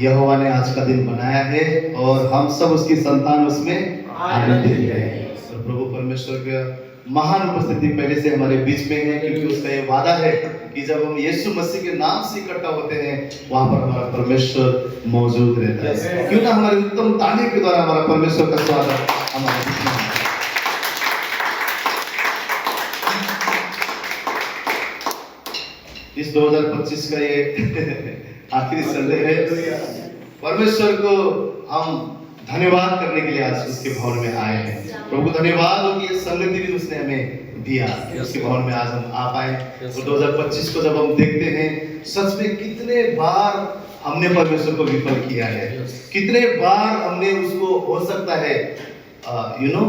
यहोवा ने आज का दिन बनाया है और हम सब उसकी संतान उसमें आनंदित हैं। और प्रभु परमेश्वर का महान उपस्थिति पहले से हमारे बीच में है, क्योंकि उसका ये वादा है कि जब हम यीशु मसीह के नाम से इकट्ठा होते हैं वहां पर हमारा परमेश्वर मौजूद रहता है। क्यों ना हमारे उत्तम ताली के द्वारा हमारा परमेश्वर का स्वागत हमारे बीच में। इस 2025 का ये आखिरी संडे है। परमेश्वर को हम धन्यवाद करने के लिए आज उसके भवन में आए हैं। प्रभु धन्यवाद हो कि ये संगति भी उसने हमें दिया, उसके भवन में आज हम आ पाए। तो 2025 को जब हम देखते हैं, सच में कितने बार हमने परमेश्वर को विफल किया है, कितने बार हमने उसको हो सकता है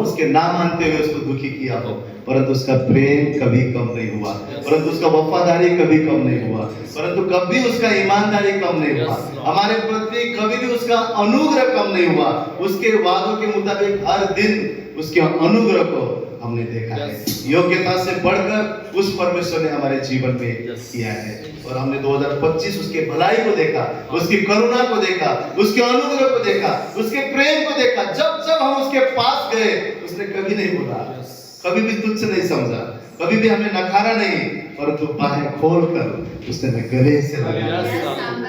उसके ना मानते हुए उसको दुखी किया हो, परंतु उसका प्रेम कभी कम नहीं हुआ, परंतु उसका वफादारी कभी कम नहीं हुआ, परंतु कभी उसका ईमानदारी कम नहीं हुआ, हमारे प्रति कभी भी उसका अनुग्रह कम नहीं हुआ। उसके वादों के मुताबिक हर दिन उसके अनुग्रह को हमने देखा है। योग्यता से बढ़कर उस परमेश्वर ने हमारे जीवन में किया है और हमने 2025 उसके भलाई को देखा, उसकी करुणा को देखा, उसके अनुग्रह को देखा, उसके प्रेम को देखा। जब जब हम उसके पास गए उसने कभी नहीं बोला, कभी भी तुच्छ नहीं समझा, कभी भी हमें नकारा नहीं, परंतु बाहें खोलकर उसने हमें गले से लगाया,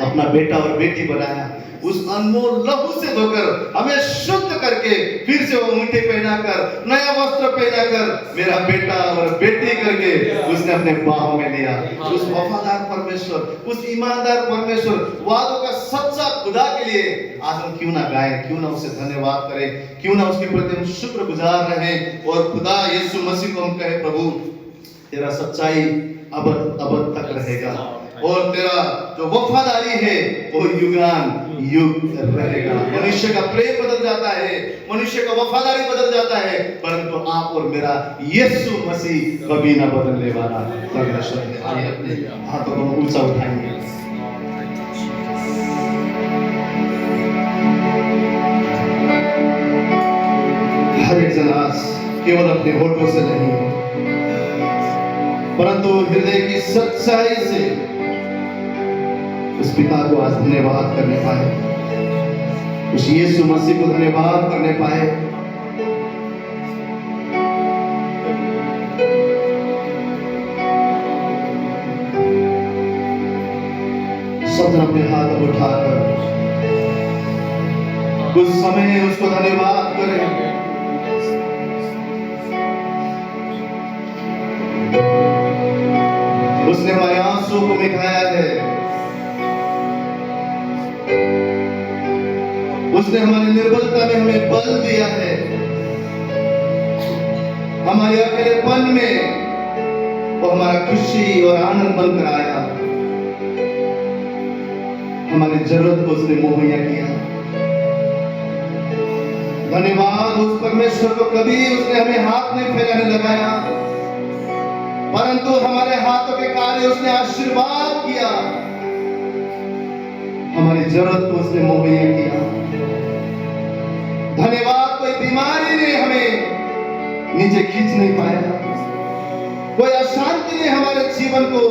अपना बेटा और बेटी बनाया, उस अनमोल लहू से धोकर हमें शुद्ध करके फिर से वो ऊँटे पहनाकर, नया वस्त्र पहनाकर, मेरा बेटा और बेटी करके उसने अपने बाहों में लिया। उस वफादार परमेश्वर, उस ईमानदार परमेश्वर, वादों का सच्चा खुदा के लिए आज हम क्यों ना गाएं, क्यों ना उसे धन्यवाद करें, क्यों ना उसके प्रति हम शुक्रगुजार रहें और खुदा यीशु मसीह को हम कहें, प्रभु तेरा सच्चाई अब तक रहेगा और तेरा जो वफादारी है वो युगान युग रहेगा। मनुष्य का प्रेम बदल जाता है, मनुष्य का वफादारी बदल जाता है, परंतु आप और मेरा यीशु मसीह कभी ना बदलने वाला परमेश्वर है। आइए अपने हाथों को ऊंचा उठाएंगे। हर एक जन आज केवल अपने होठों से नहीं परंतु हृदय की सच्चाई से उस पिता को आज धन्यवाद करने पाए, उस यीशु मसीह को धन्यवाद करने पाए। सब अपने हाथ उठाकर कुछ समय उसको धन्यवाद करें। उसने हमारे आंसू को मिटाया है, उसने हमारी निर्बलता में हमें बल दिया है, हमारे अकेलेपन में वो हमारा खुशी और आनंद बनकर आया, हमारी जरूरत को उसने मुहैया किया। धन्यवाद उस परमेश्वर को, कभी उसने हमें हाथ नहीं फैलाने लगाया, परंतु हमारे हाथों के कार्य उसने आशीर्वाद किया, हमारी जरूरत को उसने मुहैया किया। धन्यवाद, कोई बीमारी ने हमें नीचे खींच नहीं पाया, कोई अशांति ने हमारे जीवन को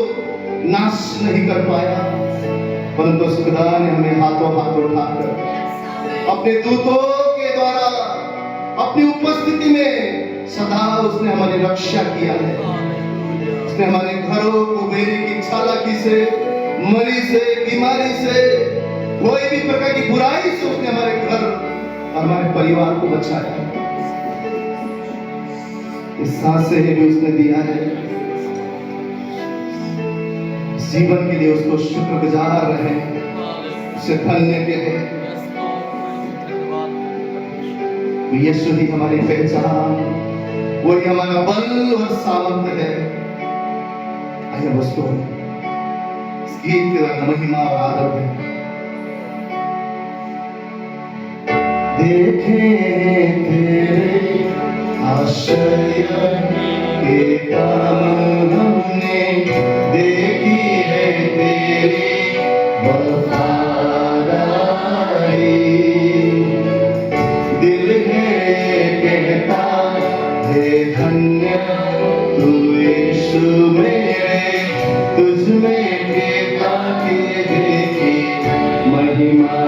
नाश नहीं कर पाया, परंतु उस खुदा ने हमें हाथों हाथ उठाकर अपने दूतों के द्वारा अपनी उपस्थिति में सदा उसने हमारी रक्षा किया है। उसने हमारे घरों को बेरी की चालाकी से, मरी से, बीमारी से, कोई भी प्रकार की बुराई से उसने हमारे घर और हमारे परिवार को बचाया। इस सांसें भी उसने दिया है। जीवन के लिए उसको शुक्रगुजार रहे, उसे धन्य कहे। यीशु ही हमारी पहचान, वही हमारा बल और सामर्थ्य है। आइए उसको इस गीत के द्वारा महिमा और आदर में देखें तेरे आश्चर्य के काम हमने देखी है, तेरी वफादारी दिल है कहता है धन्य तू यीशु मेरे, तुझ में के ताकि देखी महिमा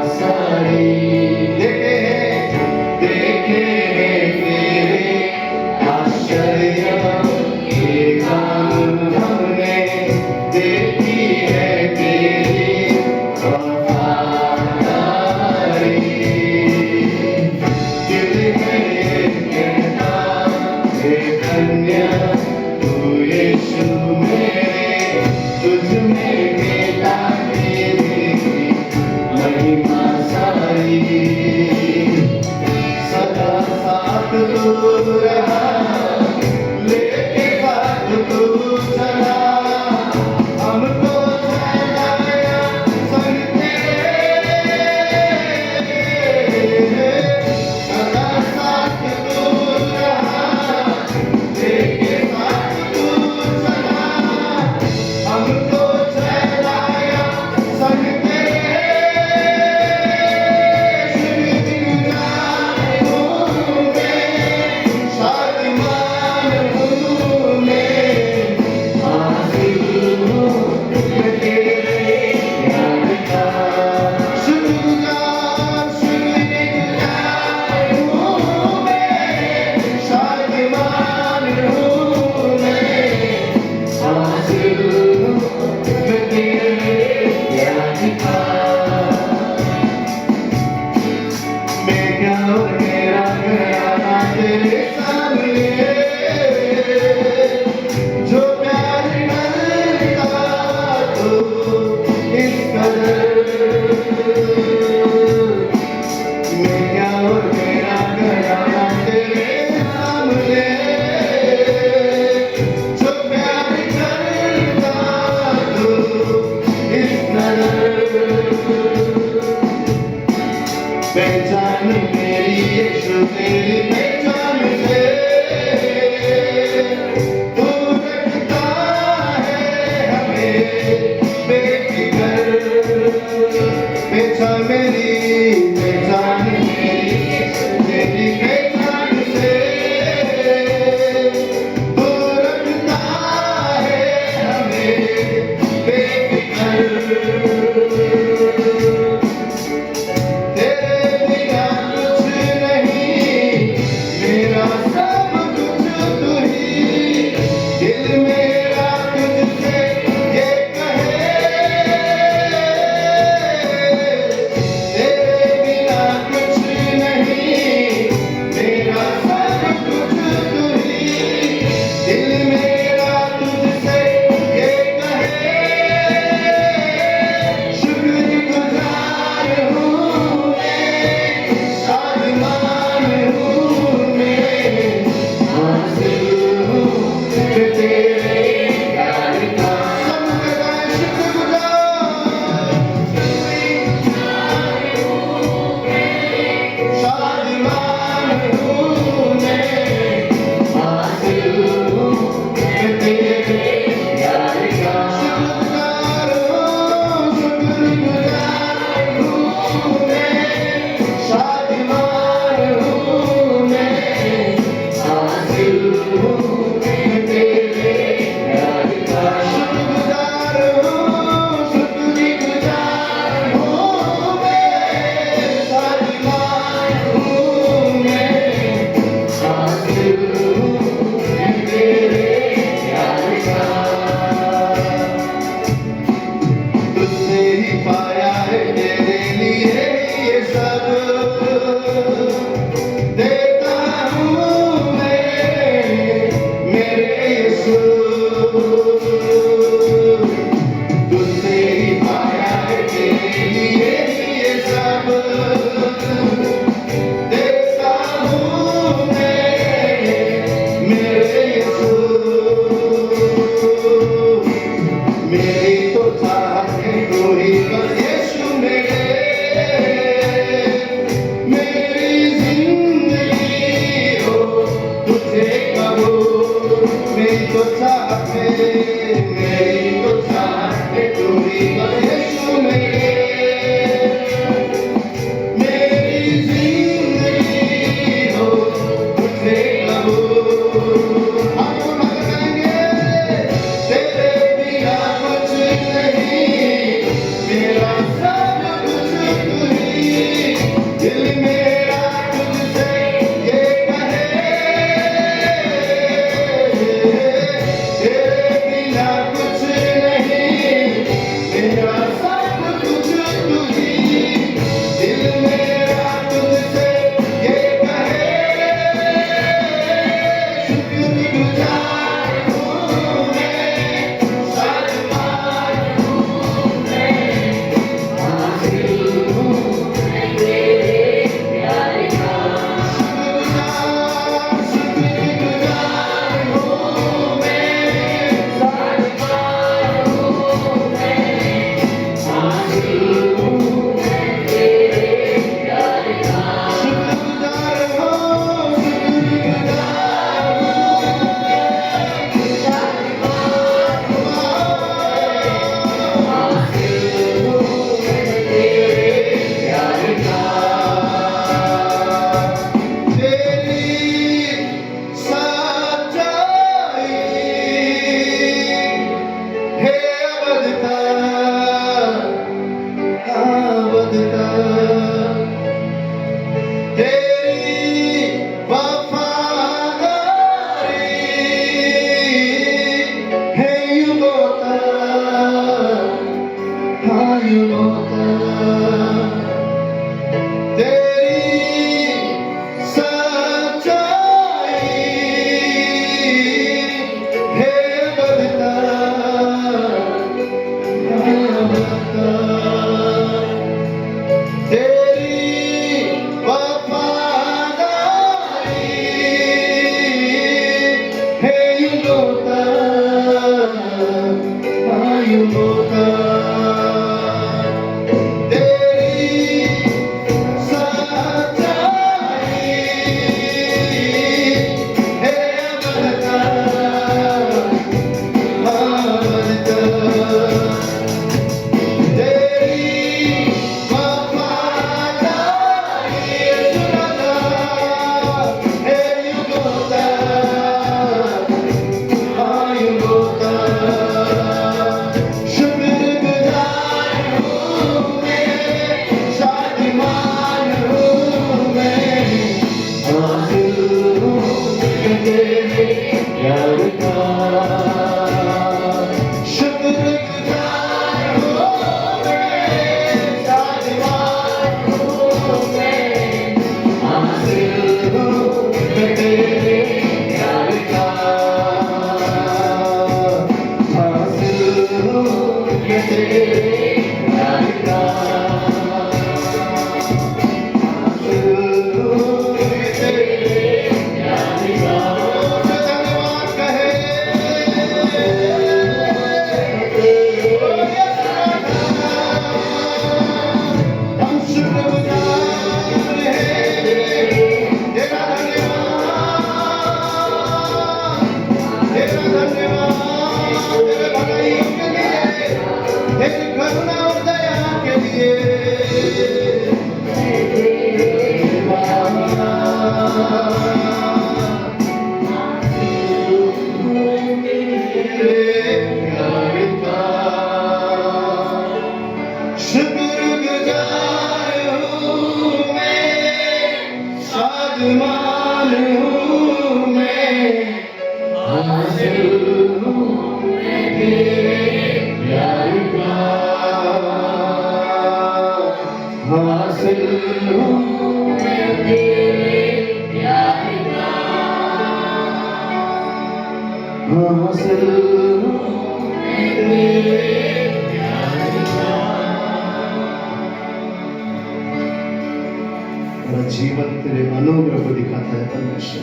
मेरा जीवन तेरे अनुग्रह को दिखाता है परमेश्वर।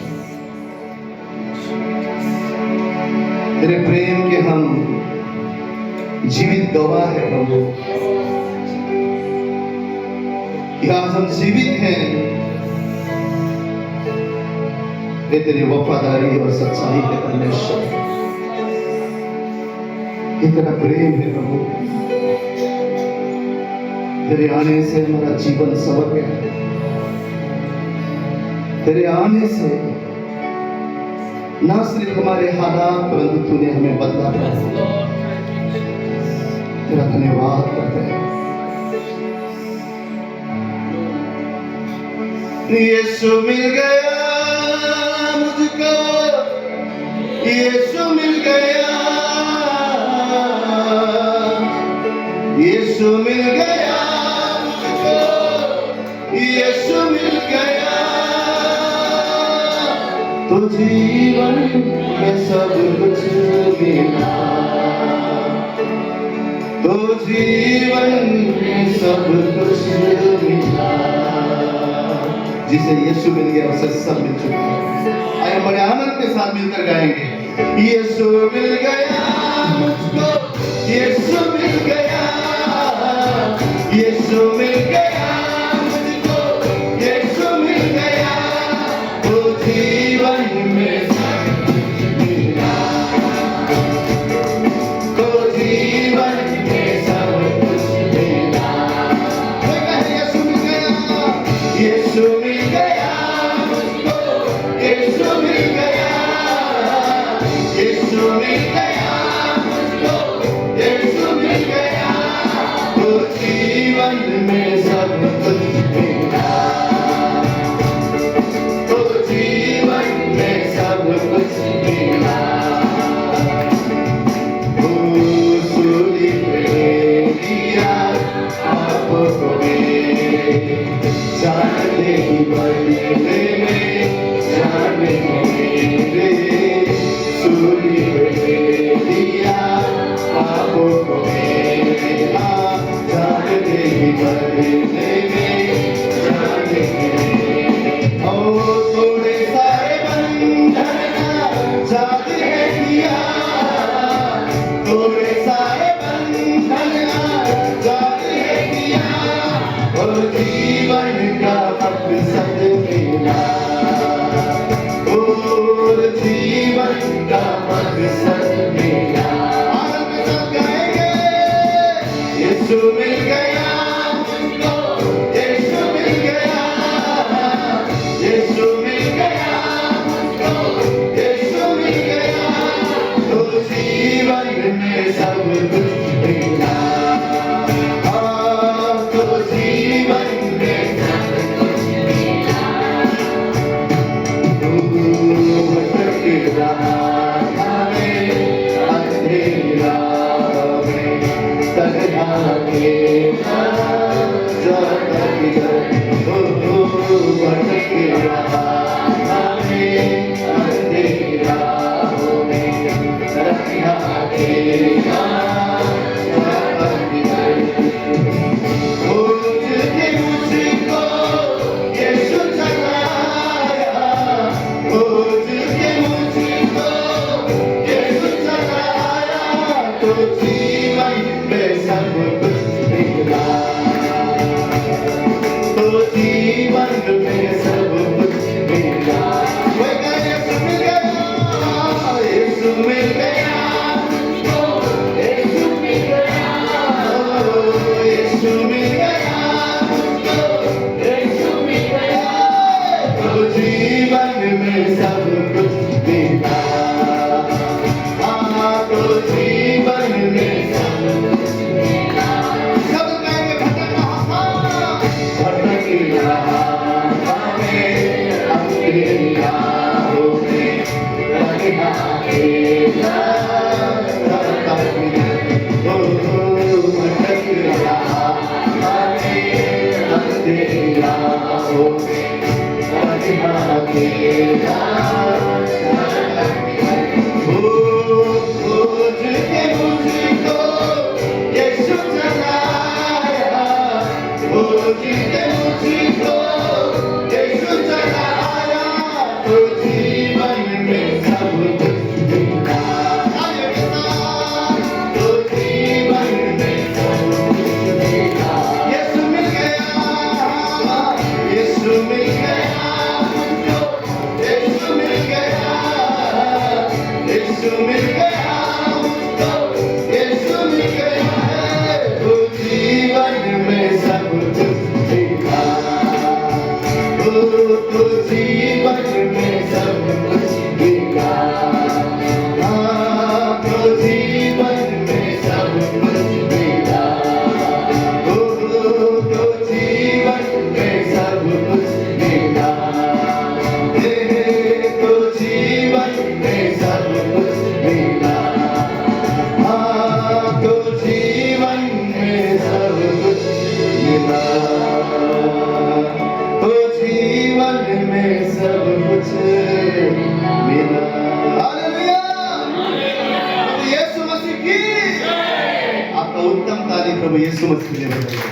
तेरे प्रेम के हम जीवित गवाह है प्रभु। कि आज हम जीवित हैं, ये तेरी वफादारी और सच्चाई है परमेश्वर। ये तेरा प्रेम है प्रभु। तेरे आने से हमारा जीवन संवर गया। तेरे आने से ना सिर्फ हमारे हालात परंतु तूने हमें बदला। तेरा धन्यवाद करते हैं। यीशु मिल गया मुझको, यीशु मिल गया, यीशु मिल गया मुझको, यीशु मिल गया। तो जीवन में सब कुछ मिला, तो जीवन में सब कुछ मिला। जिसे यीशु मिल गया उसे सब मिल चुका है। आइए बड़े आनंद के साथ मिलकर गाएंगे। यीशु मिल गया मुझको, यीशु मिल गया, यीशु मिल गया मुझको, यीशु मिल गया। तो जीवन में सब कुछ मिला, तो जीवन में सब कुछ मिला। यीशु मिल गया, यीशु मिल गया मुझको, यीशु मिल गया, यीशु मिल गया मुझको, यीशु मिल गया। तो जीवन में सब कुछ मिला, तो जीवन में सब कुछ मिला। सूली पे दिया आपको मेरे, जानने की बदले में जाने मेरे। सूली पे दिया आपको मेरे, जानने की बदले में जाने मेरे। ओ थोड़े सारे बंधन आजाद है किया, थोड़े सारे बंधन आजाद है किया। और जीवन का मकसद मिला, और जीवन का मकसद मिला। आनंद के साथ गाएंगे। यीशु मिल गया मुझको, यीशु मिल गया, यीशु मिल गया मुझको, यीशु मिल गया। तो जीवन में सब कुछ मिला, तो जीवन में सब कुछ मिला। तू भटक रहा में अंधेरा में, तन्हा अकेला जाता किधर। तू भटक रहा में अंधेरा में, तन्हा अकेला जाता किधर। खोज के मुझको यीशु चलाया, खोज के मुझको यीशु चलाया। तो जीवन में सब कुछ मिला, तो जीवन में सब कुछ मिला। वही कहे यीशु मिल गया, यीशु मिल गया मुझको, यीशु मिल गया, यीशु मिल गया मुझको, यीशु मिल गया। तो जीवन में सब कुछ मिला, तो जीवन में सब कुछ मिला। सब कहेंगे प्रभु यीशु मसीह ने बताया।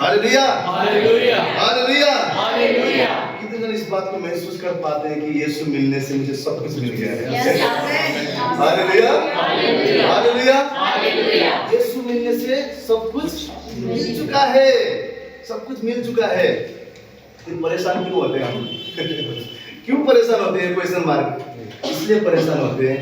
Hallelujah hallelujah hallelujah hallelujah. कितने जन इस बात को महसूस कर पाते हैं कि यीशु मिलने से मुझे सब कुछ मिल गया है? Hallelujah hallelujah hallelujah. यीशु मिलने से सब कुछ मिल चुका है, सब कुछ मिल चुका है। फिर परेशान क्यों होते हैं हम? क्यों परेशान होते हैं? Question mark. इसलिए परेशान होते हैं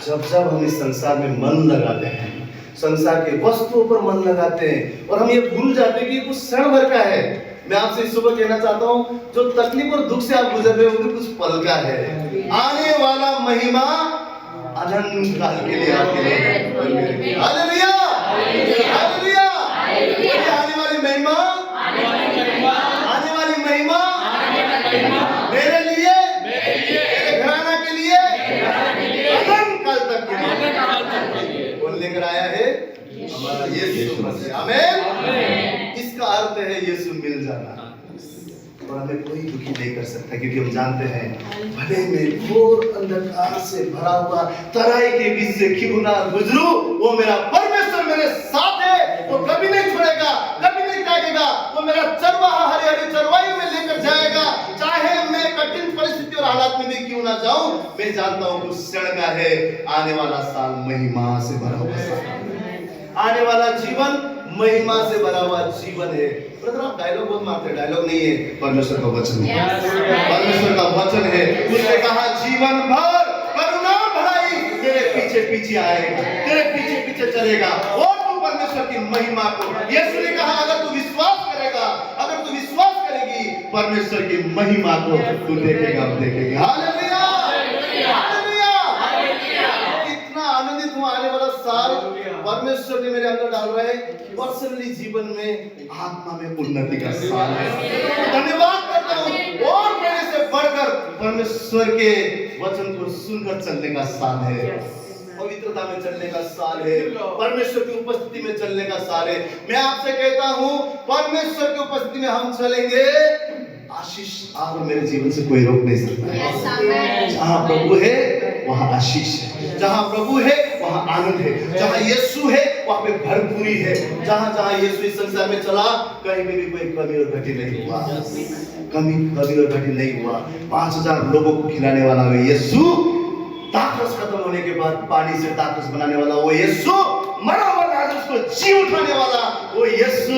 जब जब हम इस संसार में मन लगाते हैं, संसार के वस्तुओं पर मन लगाते हैं और हम ये भूल जाते हैं कि कुछ क्षण भर का है। मैं आपसे इस सुबह कहना चाहता हूँ, जो तकलीफ और दुख से आप गुजर रहे हो वो कुछ पल का है। आने वाला महिमा अनंत काल के लिए आपके लिए। Hallelujah hallelujah. आने वाली महिमा, आने वाली महिमा मेरे लिए, मेरे घराना के लिए, अनंत काल तक के लिए कौन लेकर आया है? हमारा यीशु मसीह। आमीन। इसका अर्थ है यीशु मिल जाना, और हमें कोई दुखी नहीं कर सकता, क्योंकि हम जानते हैं भले मैं घोर अंधकार से भरा हुआ तराई के बीच से क्यों ना गुजरूं, वो मेरा परमेश्वर मेरे साथ है। वो कभी नहीं छोड़ेगा, कभी नहीं त्यागेगा। वो मेरा चरवाहा हरी हरी चरवाई में लेकर जाएगा। चाहे मैं कठिन परिस्थिति और हालात में भी क्यों ना जाऊं, मैं जानता हूं कुछ क्षण का है। आने वाला साल महिमा से भरा हुआ साल, आने वाला जीवन महिमा से भरा हुआ जीवन है। ब्रदर, आप डायलॉग बहुत मारते हैं, डायलॉग नहीं है, परमेश्वर का वचन है। परमेश्वर का वचन है। उसने कहा जीवन भर करुणा भलाई तेरे पीछे पीछे आएगा, तेरे पीछे पीछे चलेगा, और तू परमेश्वर की महिमा को। यीशु ने कहा अगर तू विश्वास करेगा, अगर तू विश्वास करेगी, परमेश्वर की महिमा को तू देखेगा, देखेगी। Hallelujah hallelujah hallelujah. कितना आनंदित हूं। आने वाला साल परमेश्वर ने मेरे अंदर डाल रहा है। पर्सनली जीवन में, आत्मा में उन्नति का साल है। धन्यवाद करता हूँ। और मेरे से बढ़कर परमेश्वर के वचन को सुनकर चलने का साल है, पवित्रता में चलने का साल है, परमेश्वर की उपस्थिति में चलने का साल है। मैं आपसे कहता हूँ, परमेश्वर की उपस्थिति में हम चलेंगे, आशीष आप मेरे जीवन से कोई रोक नहीं सकता है। जहाँ प्रभु है वहाँ आशीष है, जहाँ प्रभु है वहाँ आनंद है, जहाँ यीशु है वहाँ पे भरपूरी है। जहाँ जहाँ यीशु इस संसार में चला, कहीं में भी कोई कमी और घटी नहीं हुआ, कमी और घटी नहीं हुआ। 5000 लोगों को खिलाने वाला है यीशु। ताकत खत्म होने के बाद पानी से ताकत बनाने वाला वो यीशु, मरा हुआ लाजर को जी उठाने वाला वो यीशु।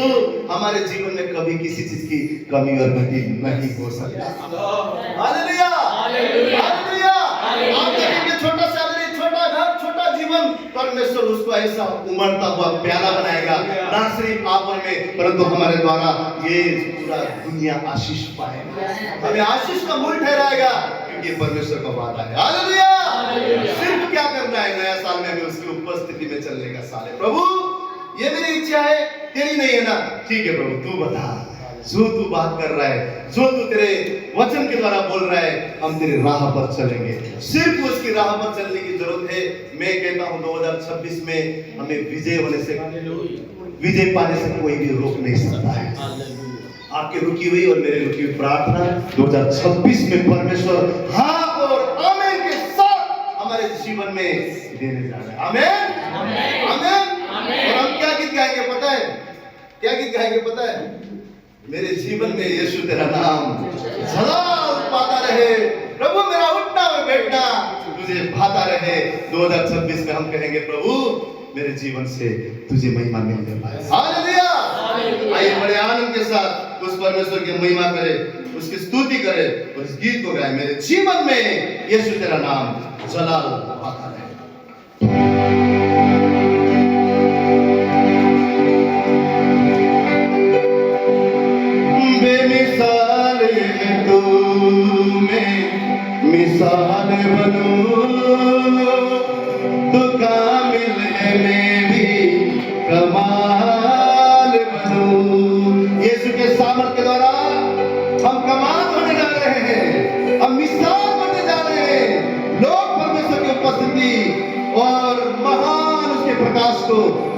हमारे जीवन में कभी किसी चीज की कमी और घटी नहीं हो सकता। Hallelujah hallelujah. आप देखेंगे छोटा सैलरी, छोटा घर, छोटा जीवन, परमेश्वर उसको ऐसा उमड़ता हुआ प्याला बनाएगा, ना सिर्फ आप में, परंतु हमारे द्वारा ये पूरा दुनिया आशीष पाएगा, हमें आशीष का मूल ठहराएगा, क्योंकि परमेश्वर का वादा है। हालेलुया। सिर्फ क्या करना है, नया साल में हमें उसकी उपस्थिति में चलने का साल है। प्रभु, ये मेरी इच्छा है, तेरी नहीं है ना? ठीक है प्रभु, तू बता, जो तू बात कर रहा है, जो तू तेरे वचन के द्वारा बोल रहा है, हम तेरी राह पर चलेंगे। सिर्फ उसकी राह पर चलने की जरूरत है। मैं कहता हूँ 2026 में हमें विजय होने से, विजय पाने से कोई भी रोक नहीं सकता है। आपकी रुकी हुई और मेरी रुकी हुई प्रार्थना 2026 में परमेश्वर हाँ और आमीन के साथ हमारे जीवन में देने जा रहे हैं। आमीन आमीन। और हम क्या गीत गाएंगे पता है? क्या गीत गाएंगे पता है? मेरे जीवन में यीशु तेरा नाम जलाल पाता रहे, प्रभु मेरा उठना और बैठना तुझे भाता रहे। 2026 में हम कहेंगे प्रभु मेरे जीवन से तुझे महिमा मिलने पाए। हालेलुया। आइए बड़े आनंद के साथ उस परमेश्वर की महिमा करें, उसकी स्तुति करें और इस गीत को गाएं। मेरे जीवन में यीशु तेरा नाम जलाल पाता रहे। बेमिसाल तू मैं मिसाल बनूं, तू कामिल है मैं भी कमाल बनूं। यीशु के सामर्थ के द्वारा हम कमाल होने जा रहे हैं, हम मिसाल बनने जा रहे हैं। लोग परमेश्वर की उपस्थिति और महान उसके प्रकाश को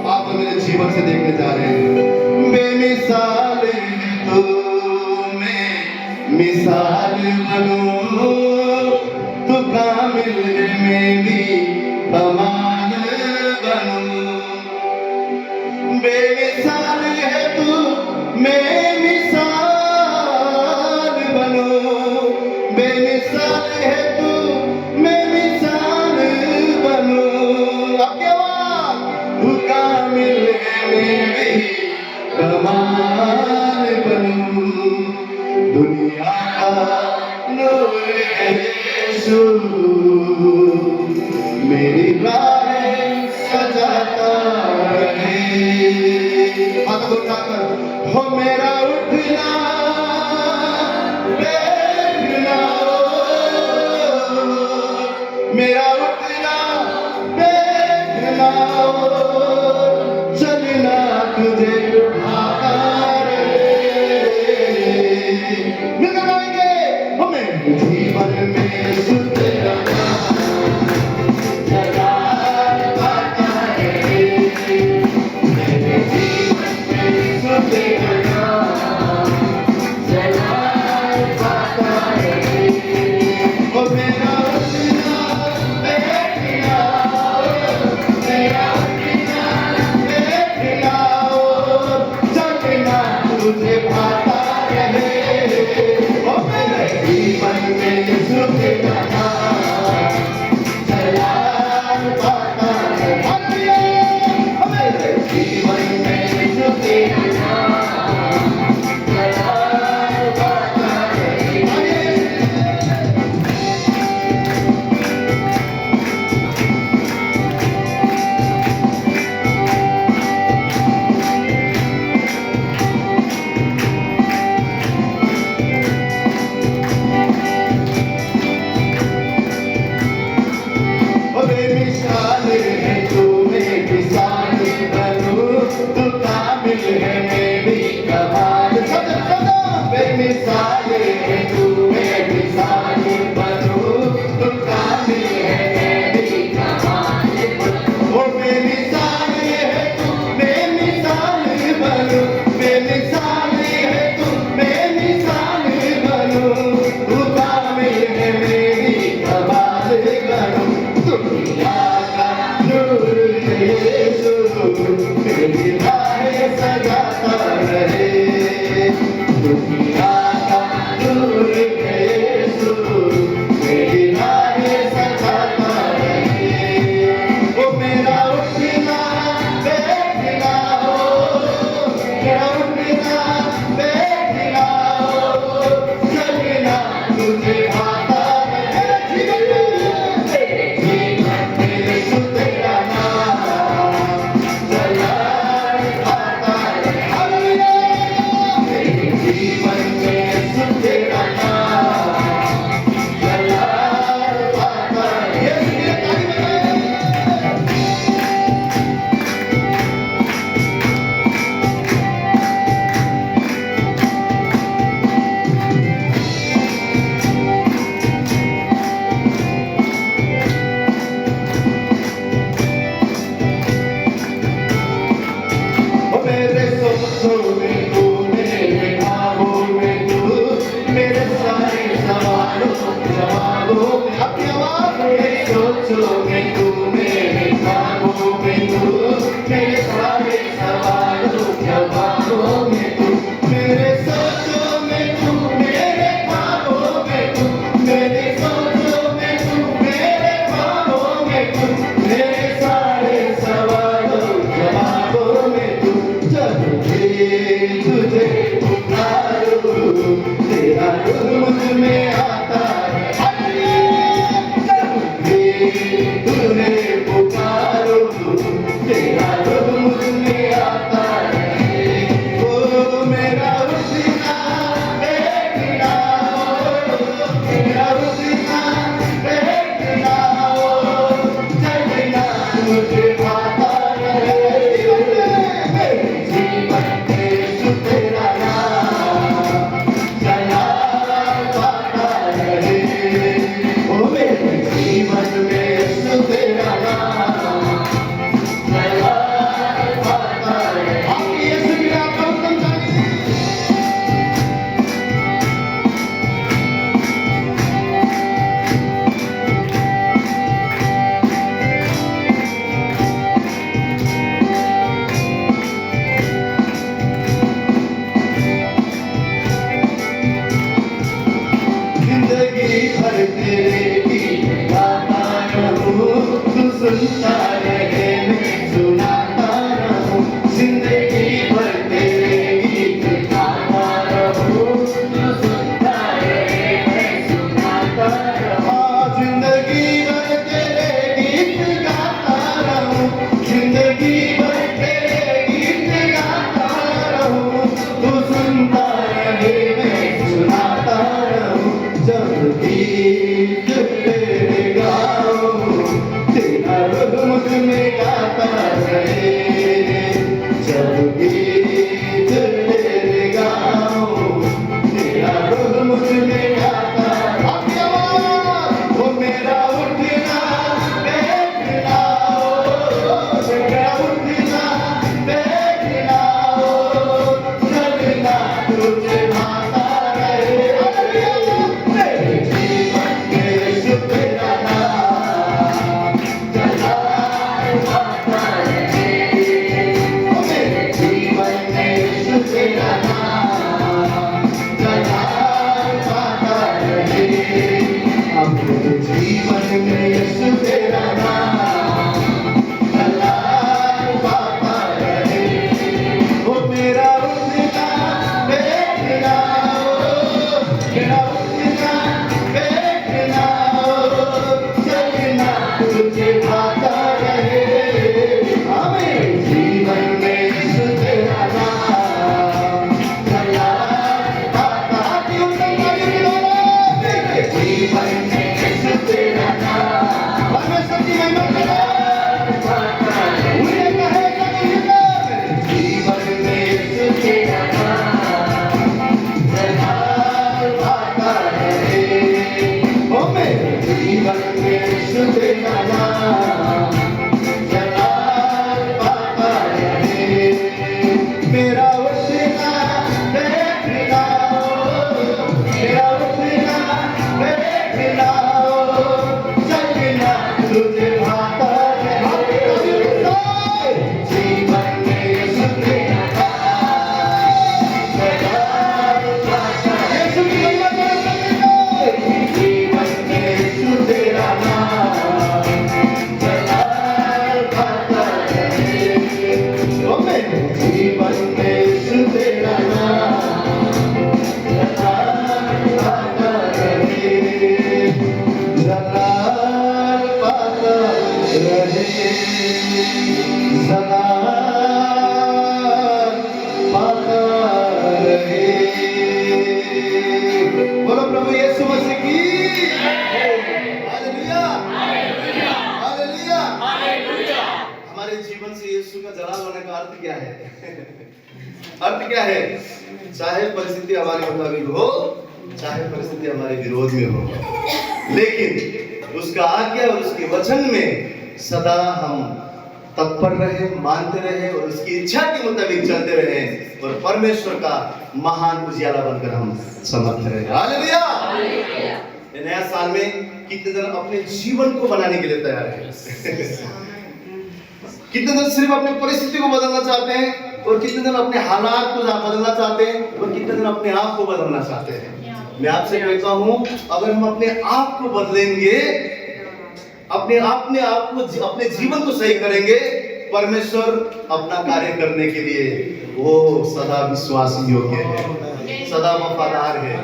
आप मेरे जीवन से देखने जा रहे हैं। बेमिसाल तू मिसाल बनूं, तू कामिल में भी कमाल बनूं। बेमिसाल है तू, मैं मिसाल बनूं। बेमिसाल है तू, मैं मिसाल बनूं। अब क्या हुआ? तू कामिल में भी कमाल बनूं। दुनिया का नूर है यीशु, मेरी राहें सजाता रहे। हाथ उठाकर हो मेरा उठना बैठना, मेरा उठना बैठना, चलना तुझे भाता रहे। मिलकर गाएंगे हमें जीवन में सुध रहना, जलाल पाता है। मेरे जीवन में सुध रहना, जलाल पाता है। ओ मेरा उठना बैठना, मेरा उठना बैठना, चलना तुझे भाता रहे। ओ मेरे जीवन में सुध रहना, जलाल पाता है। मेरे जीवन में सुध रहना, जलाल पाता है। ओ बेमिसाल है तू, मैं मिसाल बनूं। तू कामिल है, मैं भी कमाल। बेमिसाल है तू, मैं मिसाल बनूं। तू कामिल है, मैं भी कमाल बनूं। ओ बेमिसाल है तू, मैं मिसाल बनूं। बेमिसाल है तू, मैं मिसाल बनूं। तू कामिल है, मैं भी कमाल बनूं। दुनिया का नूर है यीशु, मेरी राहें सजाता रहे। दुनिया का नूर है यीशु, मेरी राहें सजाता रहे। ओ मेरा उठना बैठना, मेरा उठना बैठना, चलना तुझे भाता रहे। जीवन में सुध रहना, जलाल पाता है। हालेलुया। मेरे जीवन में सुध रहना, जलाल पाता है। ये ताली बजाएं। रहे। बोलो प्रभु यीशु मसीह की हालेलुया, हालेलुया, हालेलुया। हमारे जीवन से यीशु का जलाल होने का अर्थ क्या है? अर्थ क्या है? चाहे परिस्थिति हमारे मुताबिक हो, चाहे परिस्थिति हमारे विरोध में हो, लेकिन उसका आज्ञा और उसके वचन में सदा हम तत्पर रहे, मानते रहे और उसकी इच्छा के मुताबिक चलते रहे और परमेश्वर का महान उजियाला बनकर हम समर्थ रहे। हालेलुया। नया साल में कितने जन अपने जीवन को बनाने के लिए तैयार है? कितने जन सिर्फ अपनी परिस्थिति को बदलना चाहते हैं और कितने जन अपने हालात को बदलना चाहते हैं और कितने जन अपने आप को बदलना चाहते हैं? मैं आपसे कहता हूं, अगर हम अपने आप को बदलेंगे, अपने अपने जीवन को सही करेंगे, परमेश्वर अपना कार्य करने के लिए वो सदा विश्वासी योग्य है, सदा वफादार है।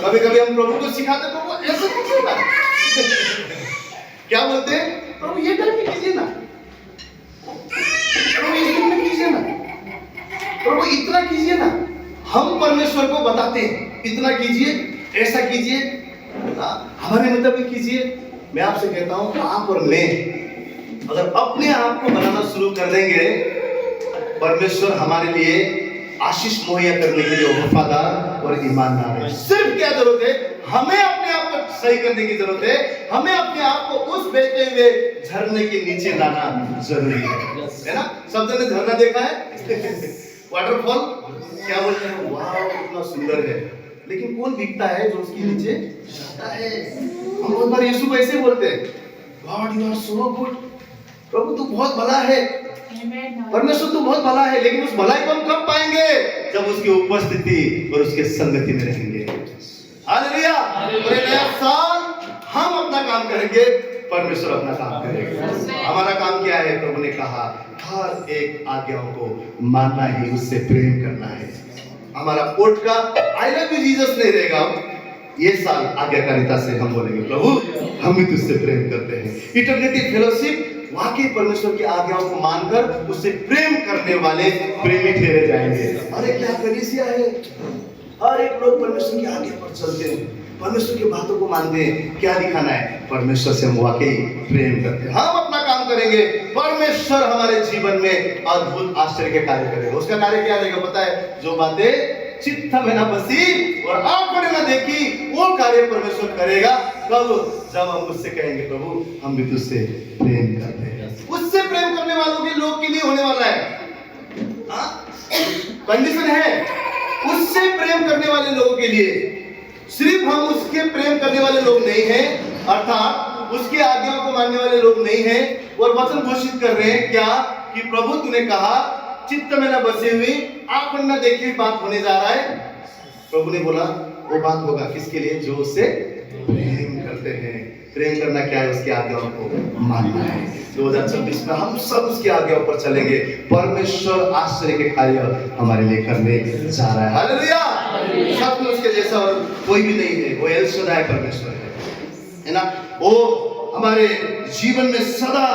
कभी कभी हम प्रभु को सिखाते, प्रभु ऐसे कीजिए ना। क्या बोलते हैं? प्रभु ये टाइप में कीजिए ना, प्रभु इस दिन में कीजिए ना, प्रभु इतना कीजिए ना। हम परमेश्वर को बताते हैं, इतना कीजिए, ऐसा कीजिए, हमारे मुताबिक कीजिए। मैं आपसे कहता हूं, आप और मैं अगर अपने आप को बनाना शुरू कर देंगे, परमेश्वर हमारे लिए आशीष मुहैया करने के लिए वफादार और ईमानदार है। सिर्फ क्या जरूरत है? हमें अपने आप को सही करने की जरूरत है। हमें अपने आप को उस बहते हुए झरने के नीचे लाना जरूरी है ना? सब जने झरना देखा है? वाटरफॉल क्या बोलते हैं? वाह कितना सुंदर है, लेकिन कौन दिखता है जो उसके नीचे जाता है? हम बहुत बार यीशु को ऐसे बोलते हैं, God you are so good, प्रभु तू बहुत भला है, परमेश्वर तू बहुत भला है। लेकिन उस भलाई को हम कब पाएंगे? जब उसकी उपस्थिति और उसके संगति में रहेंगे। हालेलुया। और नया साल हम अपना काम करेंगे, परमेश्वर अपना काम करेगा। हमारा काम क्या है? प्रभु ने कहा हर एक आज्ञाओं को मानना ही, उससे प्रेम करना है। हमारा कोर्ट का आई लव यू जीसस नहीं रहेगा। ये साल आज्ञाकारिता से हम बोलेंगे, प्रभु हम भी तुझसे प्रेम करते हैं। इटर्निटी फेलोशिप वाकई परमेश्वर की आज्ञाओं को मानकर उससे प्रेम करने वाले प्रेमी ठहरे जाएंगे। अरे क्या कलीसिया है, हर एक लोग परमेश्वर की आज्ञा पर चलते हैं, परमेश्वर की बातों को मानते हैं। क्या दिखाना है? परमेश्वर से हम वाकई प्रेम करते हैं। हम अपना काम करेंगे, परमेश्वर हमारे जीवन में अद्भुत आश्चर्य के कार्य करेगा। उसका कार्य क्या रहेगा पता है? जो बातें चित्त में ना बसी और आंखों ने ना देखी, वो कार्य परमेश्वर करेगा। कब? जब हम उससे कहेंगे, प्रभु हम भी तुझसे प्रेम करते हैं। उससे प्रेम करने वालों के लोग के लिए होने वाला है, कंडीशन है, उससे प्रेम करने वाले लोगों के लिए। सिर्फ हम उसके प्रेम करने वाले लोग नहीं हैं, अर्थात उसकी आज्ञाओं को मानने वाले लोग नहीं हैं और वचन घोषित कर रहे हैं क्या? कि प्रभु तूने कहा चित्त में न बसी हुई, आंख न देखी हुई बात होने जा रहा है। प्रभु ने बोला वो बात होगा किसके लिए? जो उससे प्रेम करते हैं। प्रेम करना क्या है? उसकी आज्ञाओं को मानना है। 2026 में हम सब उसकी आज्ञाओं पर चलेंगे। परमेश्वर आश्चर्य के कार्य हमारे लिए करने जा रहा है। हालेलुया। सब में उसके जैसा और कोई भी नहीं है। वो एल शदाई परमेश्वर है ना? वो हमारे जीवन में सदा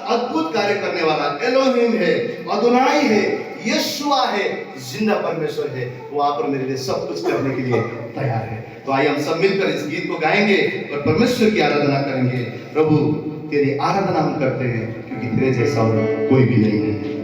अद्भुत कार्य करने वाला एलोहिम है, अदोनाई है, यशुआ है, जिंदा परमेश्वर है। वो आप और मेरे लिए सब कुछ करने के लिए तैयार है। तो आइए हम सब मिलकर इस गीत को गाएंगे और परमेश्वर की आराधना करेंगे। प्रभु तेरी आराधना हम करते हैं क्योंकि तेरे जैसा और कोई भी नहीं है।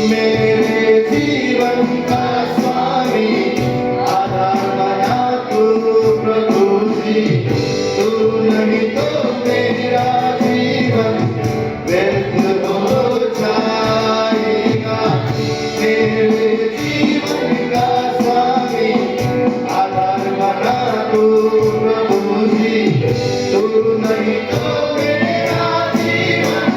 मेरे जीवन का स्वामी आधार बना तू प्रभु जी, तू नहीं तो मेरा जीवन व्यर्थ हो जाएगा। मेरे जीवन का स्वामी आधार बना तू प्रभु जी, तू नहीं तो मेरा जीवन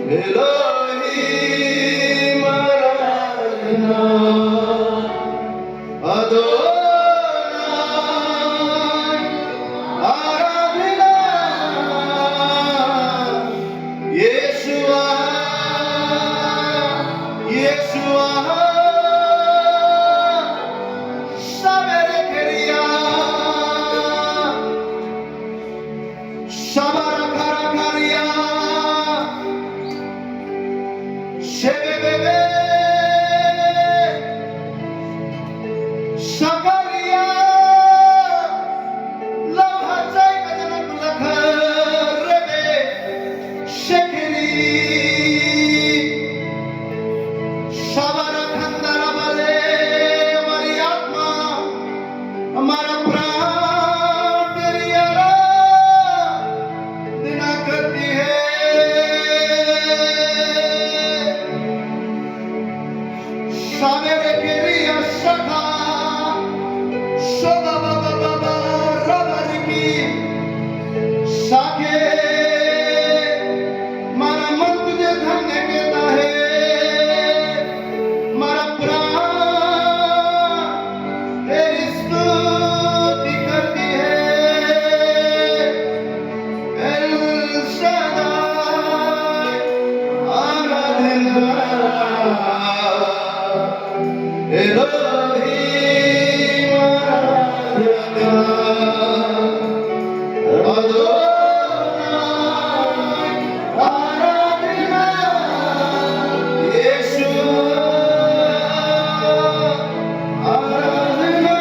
Elohim Aradhana, Adonai Aradhana, Yeshua, Yeshua, Sabere Keria, Sabara Karakaria, Shebebebe, Shakaria, Lamhachai Kajanak Lakharebe, Shekeri, Shabara Khandara Bale, Hamari Atma, Hamara Pran Teri Dina karti hai. Sabere Keria Shaka, Shoda Baba Baba Rabariki, Shake, Mara मन तुझे धन्य कहता है, Mara प्राण तेरी स्तुति करती है, El Shaddai आराधना, Elohim Aradhana, Adonai Aradhana, Yeshua Aradhana.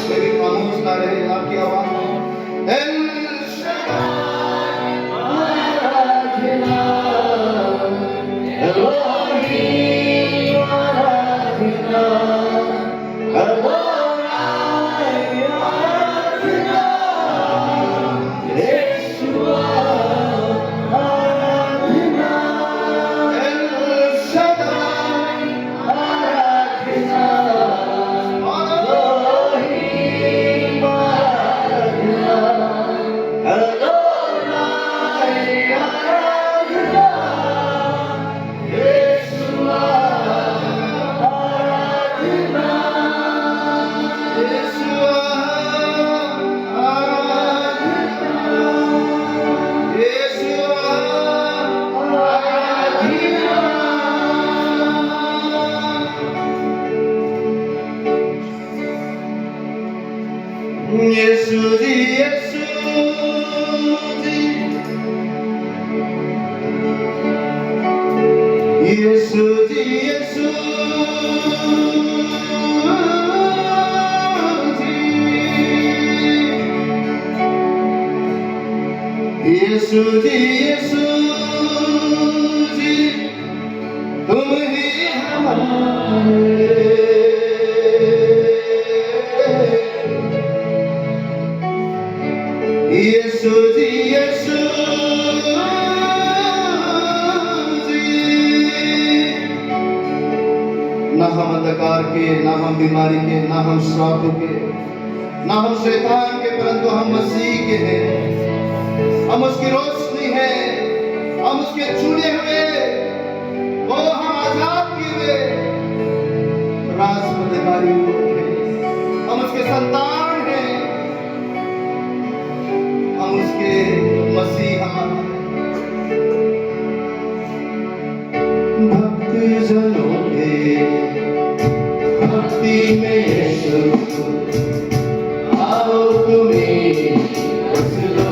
मेरी खामोश ना रहे आपकी आवाज में. El Shaddai Aradhana, Elohim Aradhana, Adonai Aradhana, Yeshua Aradhana, El Shaddai Aradhana, Elohim Aradhana, Adonai Aradhana, Yeshua Aradhana, Yeshua Aradhana, Yeshua Aradhana. Yesu ji, Yesu ji, Yesu ji, Yesu ji, Yesu ji, Yesu ji, तुम ही हमारे. Yesu ji, Yesu ji, ना हम अंधकार के, ना हम बीमारी के, ना हम श्राप के, ना हम शैतान के, परंतु हम मसीह के हैं. हम उसकी रोशनी हैं, हम उसके चुने हुए, वो हम आजाद किए हुए राज अधिकारी लोग हैं. हम उसके संतान हैं, हम उसके मसीह हमारे. भक्त जनों के भक्ति में यीशु, आओ तुम्हें बस लो,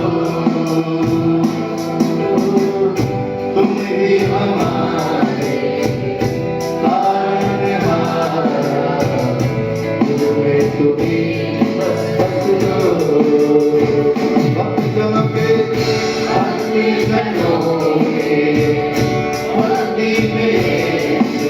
तुम ही हमारे तारनहार, तुम्हें बस लो. भक्त जनों के भक्ति में यीशु,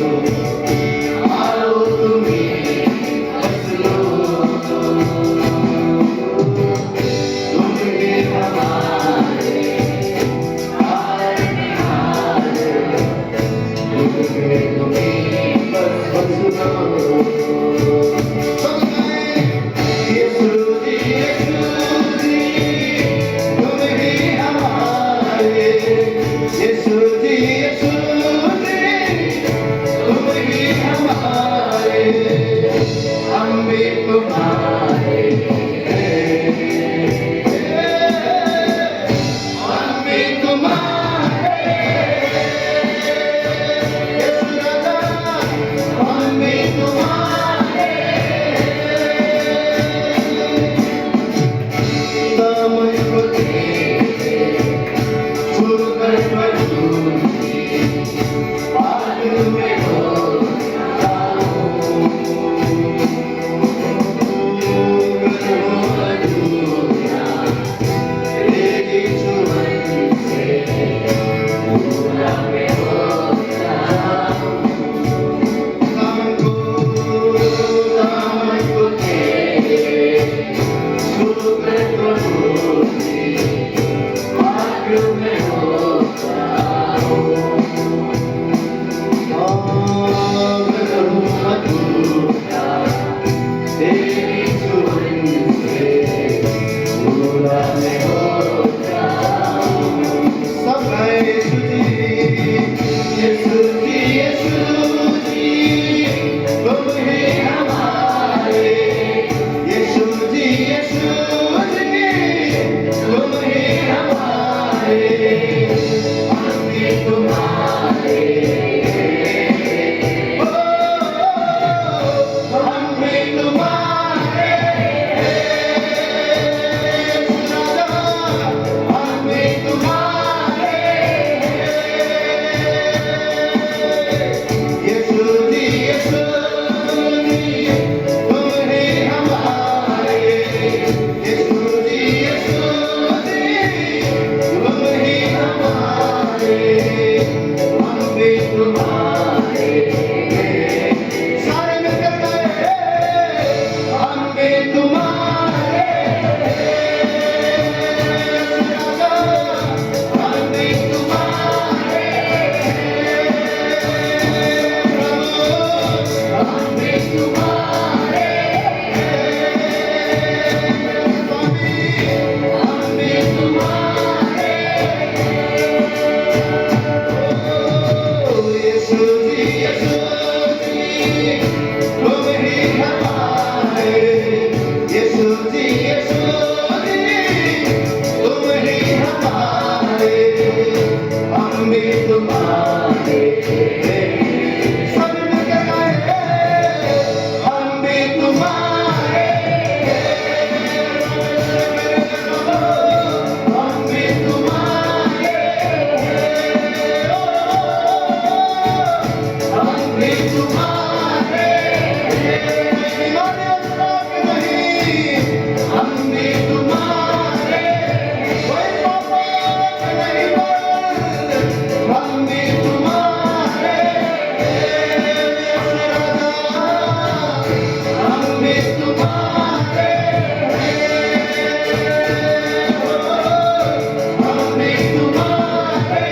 हम भी तुम्हारे, सब मिलकर गाएं, हम भी तुम्हारे, हम भी तुम्हारे, हम भी तुम्हारे, हम भी तुम्हारे, कोई पापा नहीं बंद, हम भी तुम्हारे, हम भी तुम्हारे, हम भी तुम्हारे,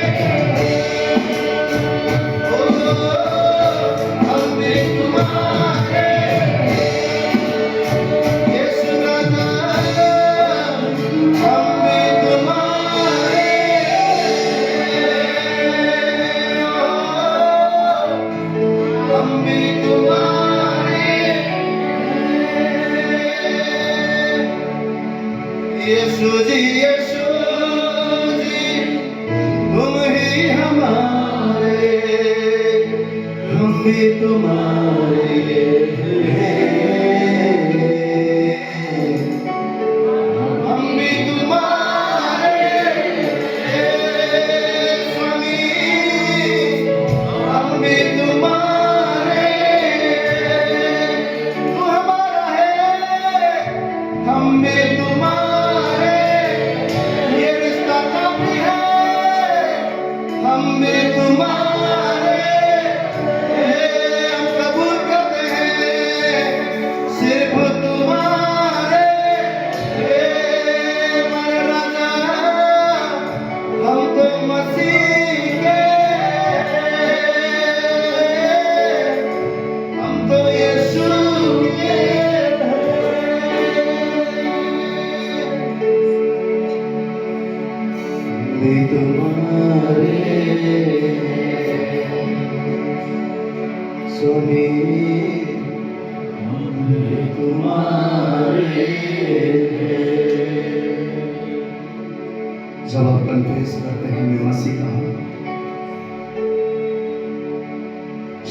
हम भी तुम्हारे, यीशु राजा, हम भी तुम्हारे, हम भी तुम्हारे, यीशु जी, यीशु जी, तुम ही हमारे, हम भी तुम्हारे हैं, हम भी तुम्हारे, स्वामी, हम भी तुम्हारे, तू हमारा है, हम भी तुम्हारे, ये रिश्ता काफी है, हम भी तुम्हारे, हम कबूल करते हैं सिर्फ तुम्हारे, हमारे राजा, हम तो मसीह के, हम तो यीशु के भी तुम्हारे, स्वामी, हम भी तुम्हारे। जब आप कन्फेस करते हैं मैं मसीह का हूं,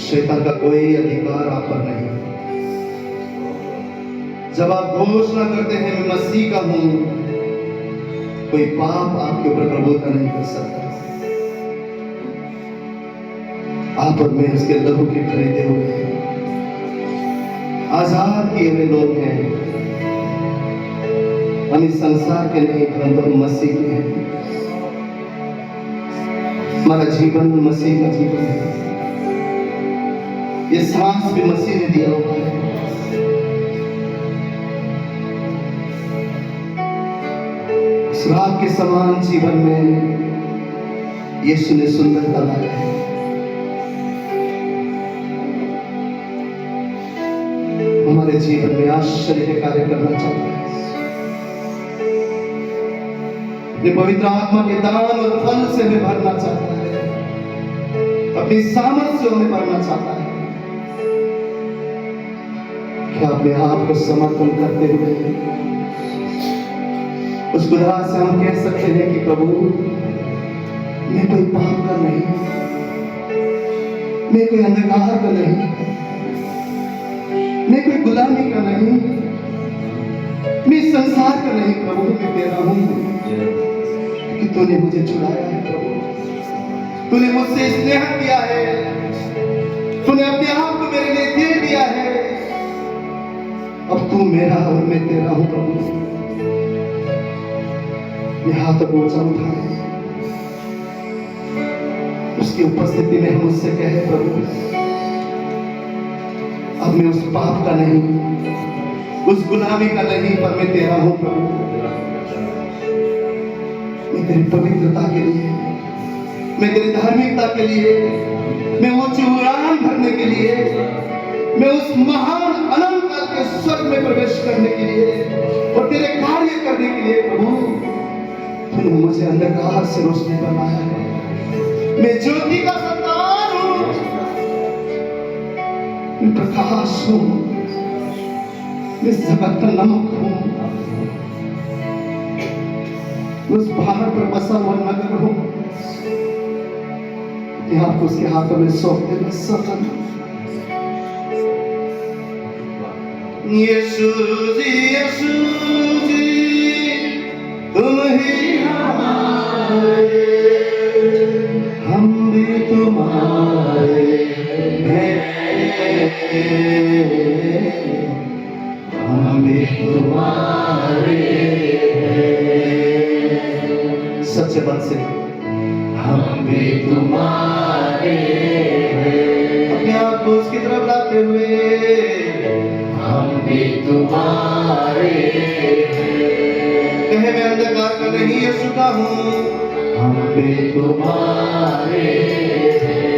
शैतान का कोई अधिकार आप पर नहीं। जब आप घोषणा करते हैं मैं मसीह का हूं, कोई पाप आपके ऊपर प्रभुता नहीं कर सकता। आप और मैं उसके लहू के खरीदे हुए हैं, आजाद किए हुए लोग हैं। हम इस संसार के नहीं परंतु हम मसीह के हैं। हमारा जीवन मसीह का जीवन है, ये सांस भी मसीह ने दिया हुआ है। उस रात के समान जीवन में यीशु ने सुंदरता लाया है। हमारे जीवन में आश्चर्य के कार्य करना चाहता है। अपने पवित्र आत्मा के दान और फल से हमें भरना चाहता है, अपनी सामर्थ से हमें भरना चाहता है। क्या अपने आप को समर्पण करते हुए उस खुदा से हम कह सकते हैं कि प्रभु, मैं कोई पाप का नहीं, मैं कोई अंधकार का नहीं, मैं कोई गुलामी का नहीं, मैं संसार का नहीं प्रभु, मैं तेरा हूं। कि तूने मुझे छुड़ाया है प्रभु, तूने मुझसे स्नेह किया है, तूने अपने आप को मेरे लिए दे दिया है। अब तू मेरा और मैं तेरा हूं प्रभु। मैं हाथ ऊंचा उठाए, उसकी उपस्थिति में हम उससे कहे प्रभु, अब मैं उस पाप का नहीं, उस गुलामी का नहीं, पर मैं तेरा हूं प्रभु। मैं तेरी पवित्रता के लिए, मैं तेरी धार्मिकता के लिए, मैं ऊंची उड़ान भरने के लिए, मैं उस महान अनंत काल के स्वर्ग में प्रवेश करने के लिए और तेरे कार्य करने के लिए प्रभु, तूने मुझे अंधकार से रोशनी बनाया है। मैं ज्योति का संतान हूं, मैं प्रकाश हूं, मैं इस जगत का नमक हूं, उस पहाड़ पर बसा हुआ नगर हूं। कि आपको उसके हाथों में सौंप देना सफल। यीशु जी तुम ही हमारे, हम भी तुम्हारे हैं, हम भी तुम्हारे हैं। सच्चे मन से हम भी तुम्हारे हैं। अपने आप को उसकी तरफ लाते हुए हम भी तुम्हारे हैं। कहे मैं अंधकार का नहीं यीशु का हूँ, हम भी तुम्हारे हैं।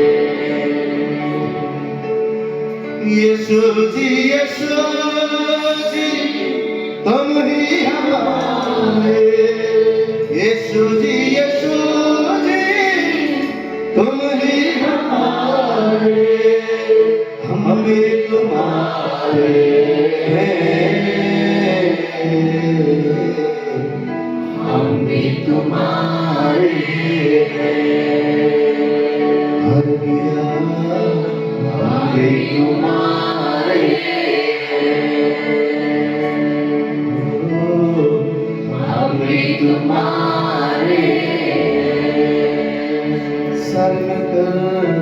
यीशु जी तुम ही हमारे, यीशु जी तुम ही हमारे, हम भी तुम्हारे हैं, हम भी तुम्हारे हैं। हालेलुया, हम भी तुम्हारे हम भी तुम्हारे सरकर,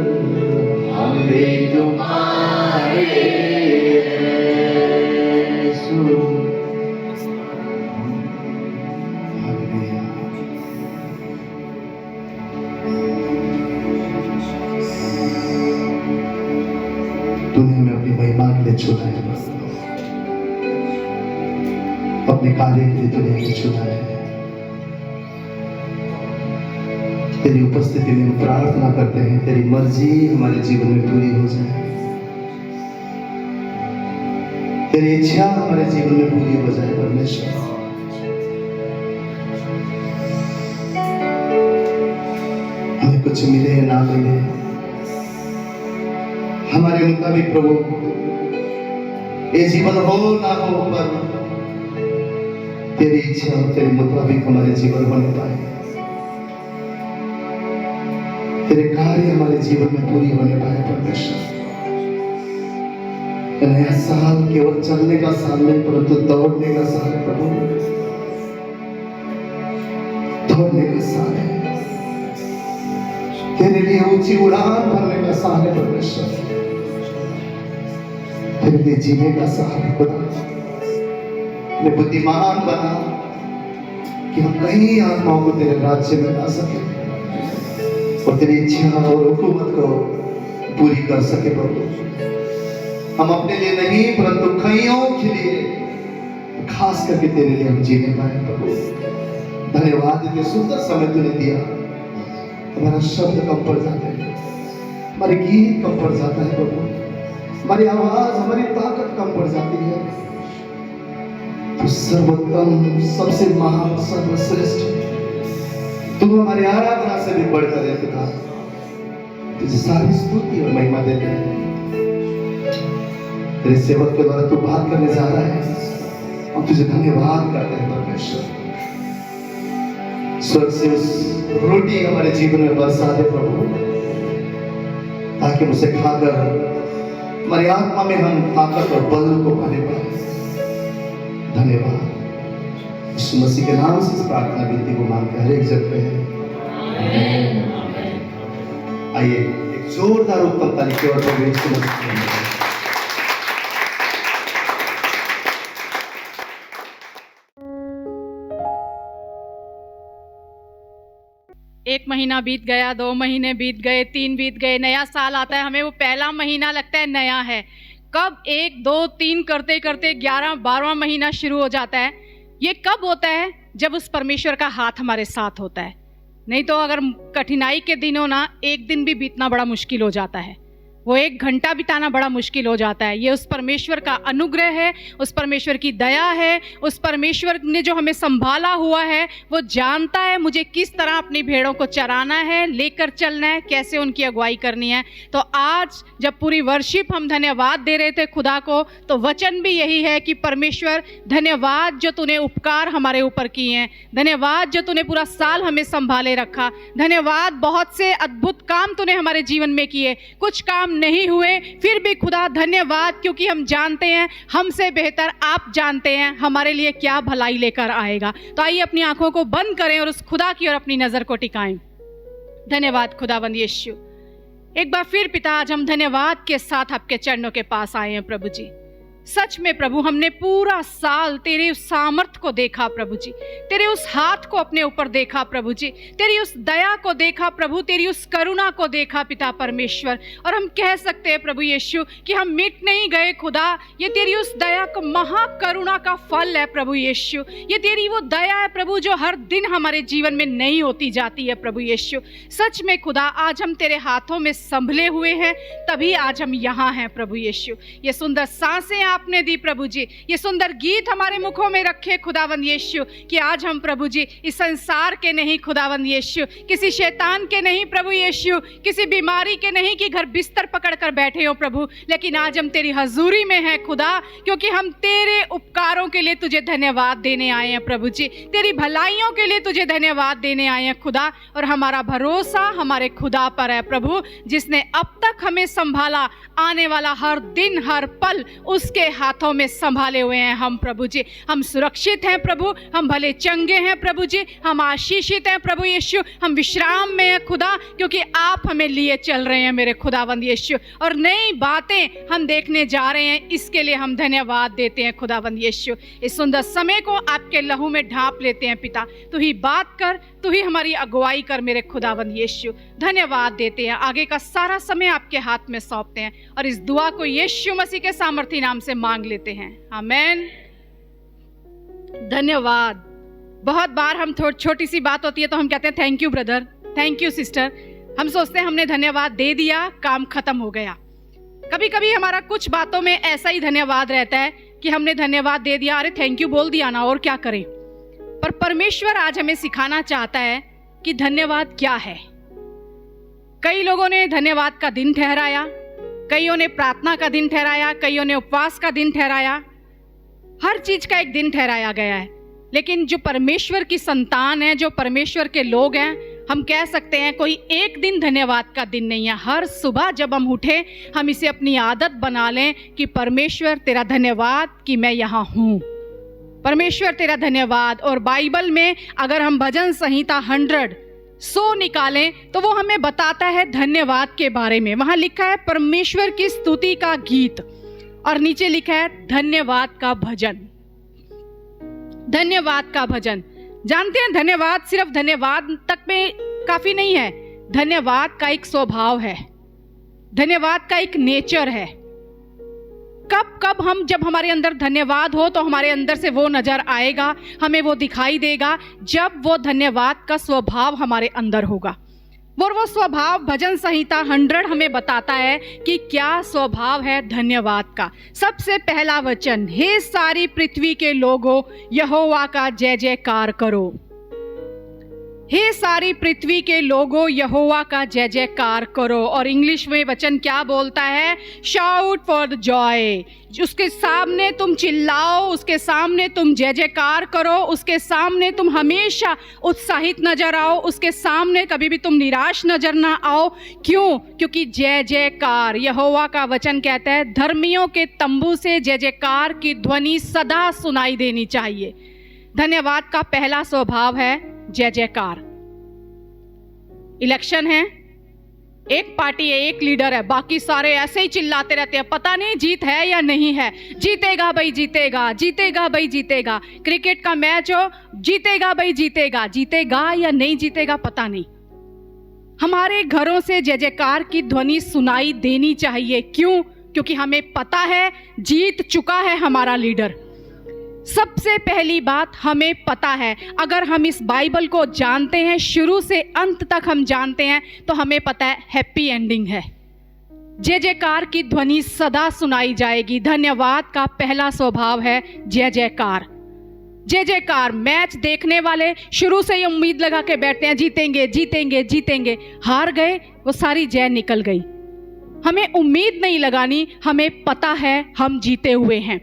हम भी तुम्हारे तूने हमें अपनी महिमा के लिए चुना है, अपने कार्य के लिए तूने हमें चुना है। तेरी उपस्थिति में हम प्रार्थना करते हैं, तेरी मर्जी हमारे जीवन में पूरी हो जाए, तेरी इच्छा हमारे जीवन में पूरी हो जाए। परमेश्वर हमें कुछ मिले ना मिले, हमारे मुताबिक प्रभु ये जीवन हो ना हो, पर तेरी इच्छा और तेरे मुताबिक हमारे जीवन होने पाए, तेरे कार्य हमारे जीवन में पूरी होने पाए। परमेश्वर नया साल केवल चलने का साल नहीं, परंतु दौड़ने का साल है प्रभु, दौड़ने का साल है, तेरे लिए ऊंची उड़ान भरने का साल है। परमेश्वर तेरे लिए जीने का साल है। खुदा हमें बुद्धिमान बना कि हम कई आत्माओं को तेरे राज्य में ला सके और तेरी इच्छा और हुकूमत को पूरी कर सके प्रभु। हम अपने लिए नहीं, परंतु कईयों के लिए, खास करके तेरे लिए हम जीने पाए प्रभु। धन्यवाद, इतने सुंदर समय तूने दिया। हमारा शब्द कम पड़ जाते हैं, हमारे गीत कम पड़ जाता है प्रभु, हमारी आवाज, हमारी ताकत कम पड़ जाती है। तू सर्वोत्तम, सबसे महान, सर्वश्रेष्ठ, तू हमारी आराधना से भी बढ़कर है पिता। तुझे सारी स्तुति और महिमा देते हैं। तेरे सेवक के द्वारा तू बात करने जा रहा है, हम तुझे धन्यवाद करते हैं परमेश्वर। स्वर्ग से उस रोटी हमारे जीवन में बरसा दे प्रभु, ताकि उसे खाकर हमारी आत्मा में हम ताकत और बल को पाने पाए। धन्यवाद, यीशु मसीह के नाम से इस प्रार्थना विनती को मांगते हैं, हर एक जगह पे। आइए एक जोरदार उत्तम ताली के और यीशु मसीह। एक महीना बीत गया, 2 महीने बीत गए, 3 बीत गए, नया साल आता है, हमें वो पहला महीना लगता है नया है। कब 1, 2, 3 करते करते 11, 12वां महीना शुरू हो जाता है। ये कब होता है? जब उस परमेश्वर का हाथ हमारे साथ होता है। नहीं तो अगर कठिनाई के दिन हो ना, एक दिन भी बीतना बड़ा मुश्किल हो जाता है। वो 1 घंटा बिताना बड़ा मुश्किल हो जाता है। ये उस परमेश्वर का अनुग्रह है, उस परमेश्वर की दया है, उस परमेश्वर ने जो हमें संभाला हुआ है, वो जानता है मुझे किस तरह अपनी भेड़ों को चराना है, लेकर चलना है, कैसे उनकी अगुवाई करनी है। तो आज जब पूरी वर्शिप हम धन्यवाद दे रहे थे खुदा को, तो वचन भी यही है कि परमेश्वर धन्यवाद जो तूने उपकार हमारे ऊपर किए हैं, धन्यवाद जो तूने पूरा साल हमें संभाले रखा, धन्यवाद बहुत से अद्भुत काम तूने हमारे जीवन में किए, कुछ काम नहीं हुए फिर भी खुदा धन्यवाद, क्योंकि हम जानते हैं हमसे बेहतर आप जानते हैं हमारे लिए क्या भलाई लेकर आएगा। तो आइए अपनी आंखों को बंद करें और उस खुदा की ओर अपनी नजर को टिकाएं। धन्यवाद खुदावंद यीशु। एक बार फिर पिता, आज हम धन्यवाद के साथ आपके चरणों के पास आए हैं प्रभु जी। सच में प्रभु, हमने पूरा साल तेरे उस सामर्थ को देखा प्रभु जी, तेरे उस हाथ को अपने ऊपर देखा प्रभु जी, तेरी उस दया को देखा प्रभु, तेरी उस करुणा को देखा पिता परमेश्वर। और हम कह सकते हैं प्रभु यीशु कि हम मिट नहीं गए खुदा, ये तेरी उस दया को महाकरुणा का फल है प्रभु यीशु। ये तेरी वो दया है प्रभु जो हर दिन हमारे जीवन में नई होती जाती है प्रभु यीशु। सच में खुदा, आज हम तेरे हाथों में संभले हुए हैं, तभी आज हम यहाँ हैं प्रभु यीशु। ये सुंदर सांसें आपने दी प्रभु जी, ये सुंदर गीत हमारे मुखों में रखे खुदावंद यीशु, कि आज हम प्रभु जी इस संसार के नहीं खुदावंद यीशु, किसी शैतान के नहीं प्रभु यीशु, किसी बीमारी के नहीं कि घर बिस्तर पकड़ कर बैठे हो प्रभु, लेकिन आज हम तेरी हजूरी में हैं खुदा, क्योंकि हम तेरे उपकारों के लिए तुझे धन्यवाद देने आए हैं प्रभु जी, तेरी भलाइयों के लिए तुझे धन्यवाद देने आए हैं खुदा। और हमारा भरोसा हमारे खुदा पर है प्रभु, जिसने अब तक हमें संभाला, आने वाला हर दिन हर पल उसके हाथों में संभाले हुए हैं हम प्रभु जी। हम सुरक्षित हैं प्रभु, हम भले चंगे हैं प्रभु जी, हम आशीषित हैं प्रभु यीशु, हम विश्राम में हैं खुदा, क्योंकि आप हमें लिए चल रहे हैं मेरे खुदावंद यीशु, और नई बातें हम देखने जा रहे हैं, इसके लिए हम धन्यवाद देते हैं खुदावंद यीशु। इस सुंदर समय को आपके लहू में ढांप लेते हैं पिता, तू ही बात कर, तू ही हमारी अगुवाई कर मेरे खुदावंद यीशु। धन्यवाद देते हैं, आगे का सारा समय आपके हाथ में सौंपते हैं, और इस दुआ को यीशु मसीह के सामर्थी नाम से मांग लेते हैं, आमीन। धन्यवाद। बहुत बार हम छोटी सी बात होती है तो हम कहते हैं thank you brother, thank you sister, हम सोचते हैं हमने धन्यवाद दे दिया, काम खत्म हो गया। कभी कभी हमारा कुछ बातों में ऐसा ही धन्यवाद रहता है कि हमने धन्यवाद दे दिया, अरे थैंक यू बोल दिया ना, और क्या करें। पर परमेश्वर आज हमें सिखाना चाहता है कि धन्यवाद क्या है। कई लोगों ने धन्यवाद का दिन ठहराया, कईयों ने प्रार्थना का दिन ठहराया, कईयों ने उपवास का दिन ठहराया, हर चीज का एक दिन ठहराया गया है। लेकिन जो परमेश्वर की संतान है, जो परमेश्वर के लोग हैं, हम कह सकते हैं कोई एक दिन धन्यवाद का दिन नहीं है। हर सुबह जब हम उठे, हम इसे अपनी आदत बना लें कि परमेश्वर तेरा धन्यवाद कि मैं यहाँ हूँ, परमेश्वर तेरा धन्यवाद। और बाइबल में अगर हम भजन संहिता 100 निकालें तो वो हमें बताता है धन्यवाद के बारे में। वहां लिखा है परमेश्वर की स्तुति का गीत, और नीचे लिखा है धन्यवाद का भजन। धन्यवाद का भजन। जानते हैं धन्यवाद सिर्फ धन्यवाद तक में काफी नहीं है, धन्यवाद का एक स्वभाव है, धन्यवाद का एक नेचर है। कब हम जब हमारे अंदर धन्यवाद हो तो हमारे अंदर से वो नजर आएगा, हमें वो दिखाई देगा, जब वो धन्यवाद का स्वभाव हमारे अंदर होगा। वो स्वभाव भजन संहिता 100 हमें बताता है कि क्या स्वभाव है धन्यवाद का। सबसे पहला वचन, हे सारी पृथ्वी के लोगों यहोवा का जय जयकार करो। हे सारी पृथ्वी के लोगों यहोवा का जय जयकार करो। और इंग्लिश में वचन क्या बोलता है? Shout for the Joy. उसके सामने तुम चिल्लाओ, उसके सामने तुम जय जयकार करो, उसके सामने तुम हमेशा उत्साहित नजर आओ, उसके सामने कभी भी तुम निराश नजर ना आओ। क्यों? क्योंकि जय जयकार, यहोवा का वचन कहता है धर्मियों के तंबू से जय जयकार की ध्वनि सदा सुनाई देनी चाहिए। धन्यवाद का पहला स्वभाव है जय जयकार। इलेक्शन है, एक पार्टी है, एक लीडर है, बाकी सारे ऐसे ही चिल्लाते रहते हैं, पता नहीं जीत है या नहीं है, जीतेगा भाई जीतेगा, जीतेगा भाई जीतेगा। क्रिकेट का मैच हो, जीतेगा भाई जीतेगा, जीतेगा या नहीं जीतेगा पता नहीं। हमारे घरों से जय जयकार की ध्वनि सुनाई देनी चाहिए। क्यों? क्योंकि हमें पता है जीत चुका है हमारा लीडर। सबसे पहली बात हमें पता है, अगर हम इस बाइबल को जानते हैं, शुरू से अंत तक हम जानते हैं, तो हमें पता है हैप्पी एंडिंग है। जय जयकार की ध्वनि सदा सुनाई जाएगी। धन्यवाद का पहला स्वभाव है जय जयकार। जय जयकार। मैच देखने वाले शुरू से ही उम्मीद लगा के बैठते हैं, जीतेंगे जीतेंगे जीतेंगे। हार गए, वो सारी जय निकल गई। हमें उम्मीद नहीं लगानी, हमें पता है हम जीते हुए हैं,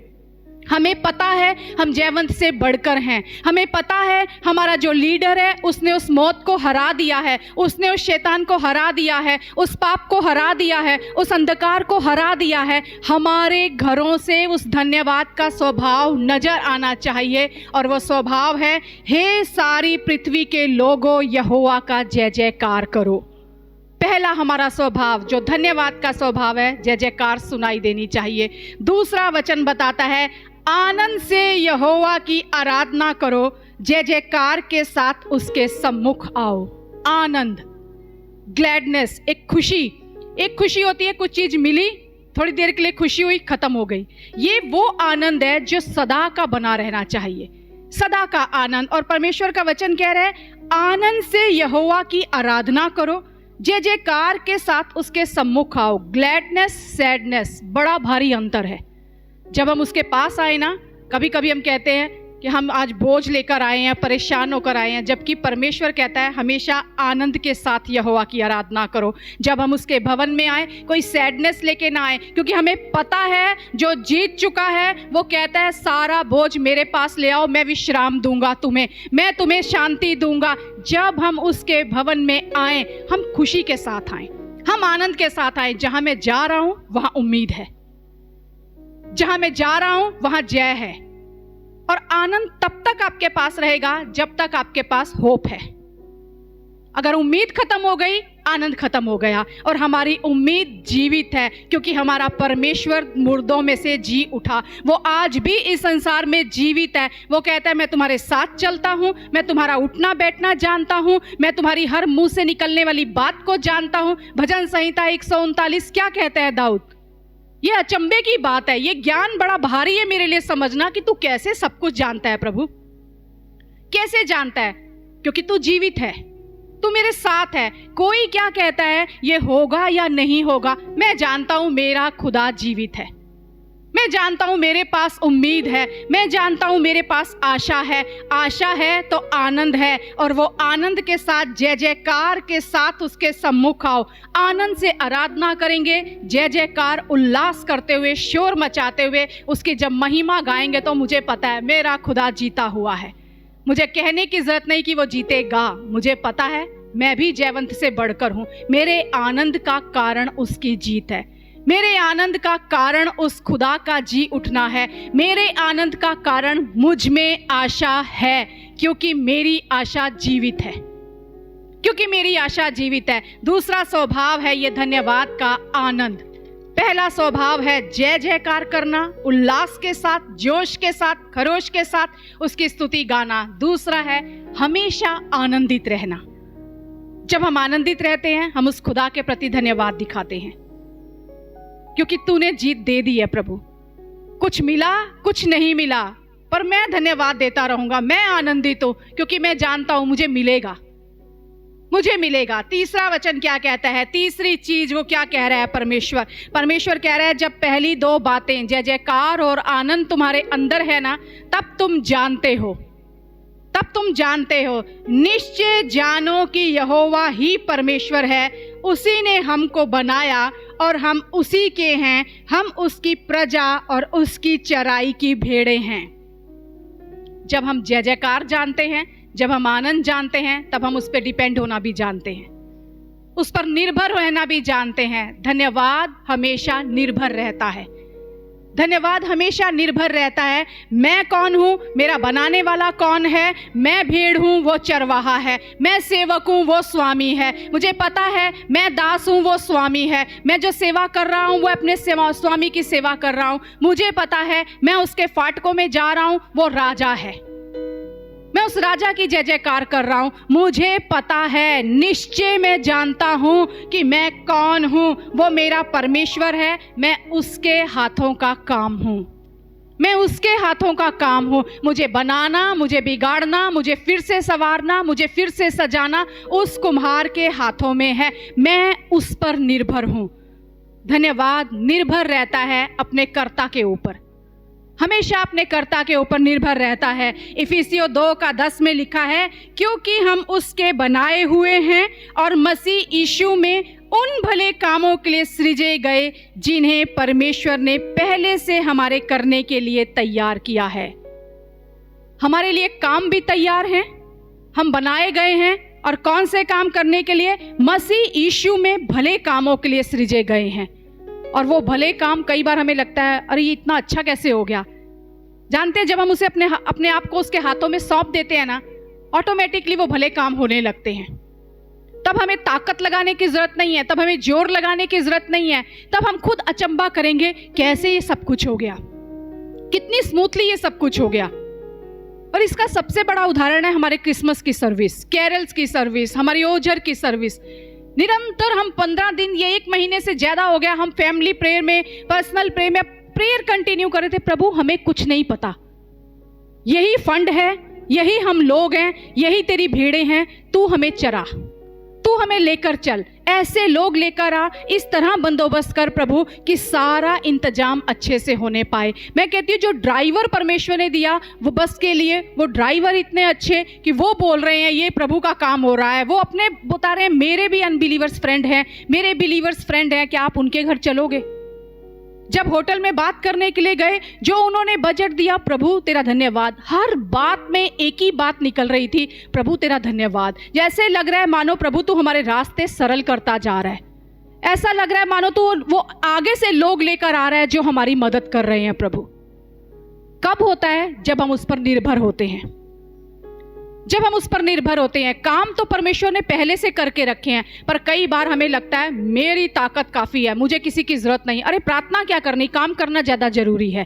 हमें पता है हम जयवंत से बढ़कर हैं, हमें पता है हमारा जो लीडर है उसने उस मौत को हरा दिया है, उसने उस शैतान को हरा दिया है, उस पाप को हरा दिया है, उस अंधकार को हरा दिया है। हमारे घरों से उस धन्यवाद का स्वभाव नजर आना चाहिए, और वो स्वभाव है, हे सारी पृथ्वी के लोगों यहोवा का जय जयकार करो। पहला हमारा स्वभाव जो धन्यवाद का स्वभाव है, जय जयकार सुनाई देनी चाहिए। दूसरा वचन बताता है, आनंद से यहोवा की आराधना करो, जय जयकार के साथ उसके सम्मुख आओ। आनंद, ग्लैडनेस, एक खुशी होती है, कुछ चीज मिली, थोड़ी देर के लिए खुशी हुई, खत्म हो गई। ये वो आनंद है जो सदा का बना रहना चाहिए, सदा का आनंद। और परमेश्वर का वचन कह रहा है, आनंद से यहोवा की आराधना करो, जय जयकार के साथ उसके सम्मुख आओ। ग्लैडनेस, सैडनेस, बड़ा भारी अंतर है। जब हम उसके पास आए ना, कभी कभी हम कहते हैं कि हम आज बोझ लेकर आए हैं, परेशान होकर आए हैं, जबकि परमेश्वर कहता है हमेशा आनंद के साथ यहोवा की आराधना करो। जब हम उसके भवन में आए, कोई सैडनेस लेके ना आए, क्योंकि हमें पता है जो जीत चुका है वो कहता है सारा बोझ मेरे पास ले आओ, मैं विश्राम दूंगा तुम्हें, मैं तुम्हें शांति दूंगा। जब हम उसके भवन में आए, हम खुशी के साथ आए, हम आनंद के साथ आए। जहां मैं जा रहा हूं वहां उम्मीद है, जहां मैं जा रहा हूं वहां जय है। और आनंद तब तक आपके पास रहेगा जब तक आपके पास होप है। अगर उम्मीद खत्म हो गई, आनंद खत्म हो गया। और हमारी उम्मीद जीवित है, क्योंकि हमारा परमेश्वर मुर्दों में से जी उठा। वो आज भी इस संसार में जीवित है। वो कहता है मैं तुम्हारे साथ चलता हूं, मैं तुम्हारा उठना बैठना जानता हूं, मैं तुम्हारी हर मुंह से निकलने वाली बात को जानता हूं। भजन संहिता 139 क्या कहता है दाऊद? ये अचंभे की बात है, ये ज्ञान बड़ा भारी है मेरे लिए समझना कि तू कैसे सब कुछ जानता है प्रभु, कैसे जानता है? क्योंकि तू जीवित है, तू मेरे साथ है। कोई क्या कहता है ये होगा या नहीं होगा, मैं जानता हूं मेरा खुदा जीवित है, मैं जानता हूं मेरे पास उम्मीद है, मैं जानता हूं मेरे पास आशा है। आशा है तो आनंद है, और वो आनंद के साथ जय जयकार के साथ उसके सम्मुख आओ। आनंद से आराधना करेंगे, जय जयकार उल्लास करते हुए, शोर मचाते हुए उसकी जब महिमा गाएंगे, तो मुझे पता है मेरा खुदा जीता हुआ है। मुझे कहने की जरूरत नहीं कि वो जीतेगा, मुझे पता है मैं भी जयवंत से बढ़कर हूं। मेरे आनंद का कारण उसकी जीत है, मेरे आनंद का कारण उस खुदा का जी उठना है, मेरे आनंद का कारण मुझ में आशा है, क्योंकि मेरी आशा जीवित है, क्योंकि मेरी आशा जीवित है। दूसरा स्वभाव है ये धन्यवाद का आनंद। पहला स्वभाव है जय जयकार करना, उल्लास के साथ, जोश के साथ, खरोश के साथ उसकी स्तुति गाना। दूसरा है हमेशा आनंदित रहना। जब हम आनंदित रहते हैं, हम उस खुदा के प्रति धन्यवाद दिखाते हैं, क्योंकि तूने जीत दे दी है प्रभु। कुछ मिला, कुछ नहीं मिला, पर मैं धन्यवाद देता रहूंगा। मैं आनंदित हूं, क्योंकि मैं जानता हूं मुझे मिलेगा, मुझे मिलेगा। तीसरा वचन क्या कहता है? तीसरी चीज वो क्या कह रहा है परमेश्वर? परमेश्वर कह रहा है जब पहली दो बातें जय जयकार और आनंद तुम्हारे अंदर है ना, तब तुम जानते हो, तब तुम जानते हो, निश्चय जानो कि यहोवा ही परमेश्वर है, उसी ने हमको बनाया और हम उसी के हैं, हम उसकी प्रजा और उसकी चराई की भेड़ें हैं। जब हम जय जयकार जानते हैं, जब हम आनंद जानते हैं, तब हम उस पर डिपेंड होना भी जानते हैं, उस पर निर्भर रहना भी जानते हैं। धन्यवाद हमेशा निर्भर रहता है, धन्यवाद हमेशा निर्भर रहता है। मैं कौन हूँ, मेरा बनाने वाला कौन है? मैं भेड़ हूँ, वो चरवाहा है। मैं सेवक हूँ, वो स्वामी है। मुझे पता है मैं दास हूँ, वो स्वामी है। मैं जो सेवा कर रहा हूँ वो अपने स्वामी की सेवा कर रहा हूँ। मुझे पता है मैं उसके फाटकों में जा रहा हूँ, वो राजा है, मैं उस राजा की जय जयकार कर रहा हूं। मुझे पता है, निश्चय मैं जानता हूं कि मैं कौन हूं। वो मेरा परमेश्वर है, मैं उसके हाथों का काम हूं, मैं उसके हाथों का काम हूं। मुझे बनाना, मुझे बिगाड़ना, मुझे फिर से संवारना, मुझे फिर से सजाना उस कुम्हार के हाथों में है। मैं उस पर निर्भर हूं। धन्यवाद निर्भर रहता है अपने कर्ता के ऊपर, हमेशा अपने कर्ता के ऊपर निर्भर रहता है। इफिसियों 2:10 में लिखा है, क्योंकि हम उसके बनाए हुए हैं और मसीह यीशु में उन भले कामों के लिए सृजे गए जिन्हें परमेश्वर ने पहले से हमारे करने के लिए तैयार किया है। हमारे लिए काम भी तैयार है, हम बनाए गए हैं। और कौन से काम करने के लिए? मसीह यीशु में भले कामों के लिए सृजे गए हैं। और वो भले काम, कई बार हमें लगता है अरे ये इतना अच्छा कैसे हो गया। जानते हैं, जब हम उसे अपने आप को उसके हाथों में सौंप देते हैं ना, ऑटोमेटिकली वो भले काम होने लगते हैं। तब हमें ताकत लगाने की जरूरत नहीं है, तब हमें जोर लगाने की जरूरत नहीं है। तब हम खुद अचंभा करेंगे, कैसे ये सब कुछ हो गया, कितनी स्मूथली ये सब कुछ हो गया। और इसका सबसे बड़ा उदाहरण है हमारे क्रिसमस की सर्विस, कैरल्स की सर्विस, हमारी ओझर की सर्विस। निरंतर हम 15 दिन, ये 1 महीने से ज्यादा हो गया, हम फैमिली प्रेयर में, पर्सनल प्रेयर में प्रेयर कंटिन्यू कर रहे थे। प्रभु हमें कुछ नहीं पता, यही फंड है, यही हम लोग हैं, यही तेरी भेड़ें हैं, तू हमें चरा, तू हमें लेकर चल, ऐसे लोग लेकर आ, इस तरह बंदोबस्त कर प्रभु कि सारा इंतजाम अच्छे से होने पाए। मैं कहती हूँ जो ड्राइवर परमेश्वर ने दिया वो बस के लिए, वो ड्राइवर इतने अच्छे कि वो बोल रहे हैं ये प्रभु का काम हो रहा है। वो अपने बता रहे हैं मेरे भी अनबिलीवर्स फ्रेंड हैं, मेरे बिलीवर्स फ्रेंड हैं, क्या आप उनके घर चलोगे? जब होटल में बात करने के लिए गए, जो उन्होंने बजट दिया, प्रभु तेरा धन्यवाद। हर बात में एक ही बात निकल रही थी, प्रभु तेरा धन्यवाद। जैसे लग रहा है मानो प्रभु तू हमारे रास्ते सरल करता जा रहा है, ऐसा लग रहा है मानो तू वो आगे से लोग लेकर आ रहा है जो हमारी मदद कर रहे हैं। प्रभु कब होता है? जब हम उस पर निर्भर होते हैं, जब हम उस पर निर्भर होते हैं। काम तो परमेश्वर ने पहले से करके रखे हैं, पर कई बार हमें लगता है मेरी ताकत काफी है, मुझे किसी की जरूरत नहीं। अरे प्रार्थना क्या करनी, काम करना ज्यादा जरूरी है।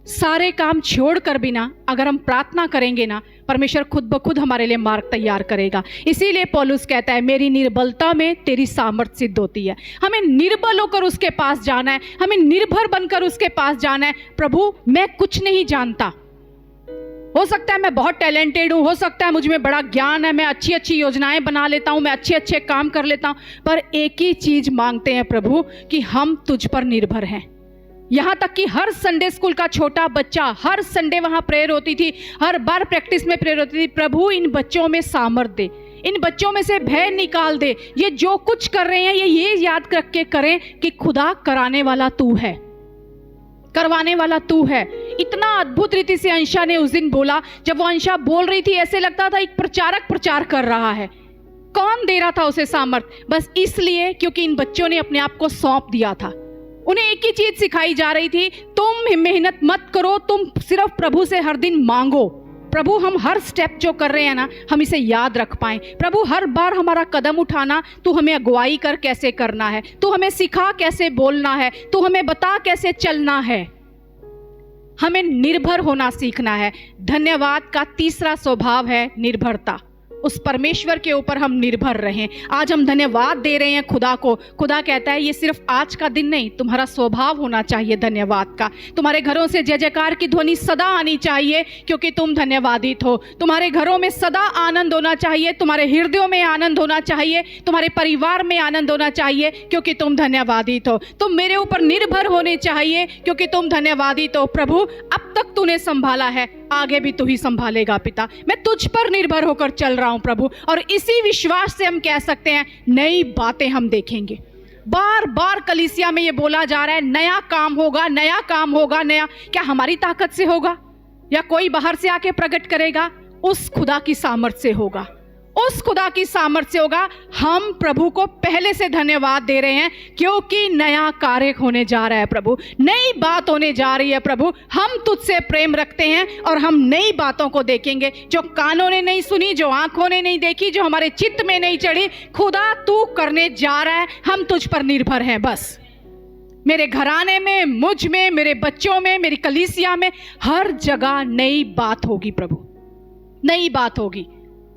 सारे काम छोड़कर भी ना अगर हम प्रार्थना करेंगे ना, परमेश्वर खुद ब खुद हमारे लिए मार्ग तैयार करेगा। इसीलिए पौलुस कहता है मेरी निर्बलता में तेरी सामर्थ सिद्ध होती है। हमें निर्बल होकर उसके पास जाना है, हमें निर्भर बनकर उसके पास जाना है। प्रभु मैं कुछ नहीं जानता, हो सकता है मैं बहुत टैलेंटेड हूँ, हो सकता है मुझ में बड़ा ज्ञान है, मैं अच्छी अच्छी योजनाएं बना लेता हूँ, मैं अच्छे अच्छे काम कर लेता हूँ, पर एक ही चीज मांगते हैं प्रभु कि हम तुझ पर निर्भर हैं। यहाँ तक कि हर संडे स्कूल का छोटा बच्चा, हर संडे वहाँ प्रेयर होती थी, हर बार प्रैक्टिस में प्रेयर होती थी, प्रभु इन बच्चों में सामर्थ दे, इन बच्चों में से भय निकाल दे, ये जो कुछ कर रहे हैं ये याद रख के करें कि खुदा कराने वाला तू है, करवाने वाला तू है। इतना अद्भुत रीति से अंशा ने उस दिन बोला, जब वो अंशा बोल रही थी ऐसे लगता था एक प्रचारक प्रचार कर रहा है। कौन दे रहा था उसे सामर्थ? बस इसलिए क्योंकि इन बच्चों ने अपने आप को सौंप दिया था। उन्हें एक ही चीज सिखाई जा रही थी, तुम मेहनत मत करो, तुम सिर्फ प्रभु से हर दिन मांगो। प्रभु हम हर स्टेप जो कर रहे हैं ना, हम इसे याद रख पाएं। प्रभु हर बार हमारा कदम उठाना, तू हमें अगुवाई कर कैसे करना है, तू हमें सिखा कैसे बोलना है, तू हमें बता कैसे चलना है। हमें निर्भर होना सीखना है। धन्यवाद का तीसरा स्वभाव है निर्भरता। उस परमेश्वर के ऊपर हम निर्भर रहें। आज हम धन्यवाद दे रहे हैं खुदा को। खुदा कहता है ये सिर्फ आज का दिन नहीं, तुम्हारा स्वभाव होना चाहिए धन्यवाद का। तुम्हारे घरों से जय जयकार की ध्वनि सदा आनी चाहिए क्योंकि तुम धन्यवादित हो। तुम्हारे घरों में सदा आनंद होना चाहिए, तुम्हारे हृदयों में आनंद होना चाहिए, तुम्हारे परिवार में आनंद होना चाहिए क्योंकि तुम धन्यवादित हो। तुम मेरे ऊपर निर्भर होने चाहिए क्योंकि तुम धन्यवादित हो। प्रभु अब तक तूने संभाला है, आगे भी तू ही संभालेगा पिता। मैं तुझ पर निर्भर होकर चल रहा हूं प्रभु, और इसी विश्वास से हम कह सकते हैं नई बातें हम देखेंगे। बार बार कलीसिया में ये बोला जा रहा है नया काम होगा, नया काम होगा, नया। क्या हमारी ताकत से होगा या कोई बाहर से आके प्रकट करेगा? उस खुदा की सामर्थ से होगा, उस खुदा की सामर्थ से होगा। हम प्रभु को पहले से धन्यवाद दे रहे हैं क्योंकि नया कार्य होने जा रहा है प्रभु, नई बात होने जा रही है प्रभु। हम तुझसे प्रेम रखते हैं और हम नई बातों को देखेंगे जो कानों ने नहीं सुनी, जो आंखों ने नहीं देखी, जो हमारे चित्त में नहीं चढ़ी। खुदा तू करने जा रहा है, हम तुझ पर निर्भर हैं। बस मेरे घराने में, मुझ में, मेरे बच्चों में, मेरी कलीसिया में, हर जगह नई बात होगी प्रभु, नई बात होगी।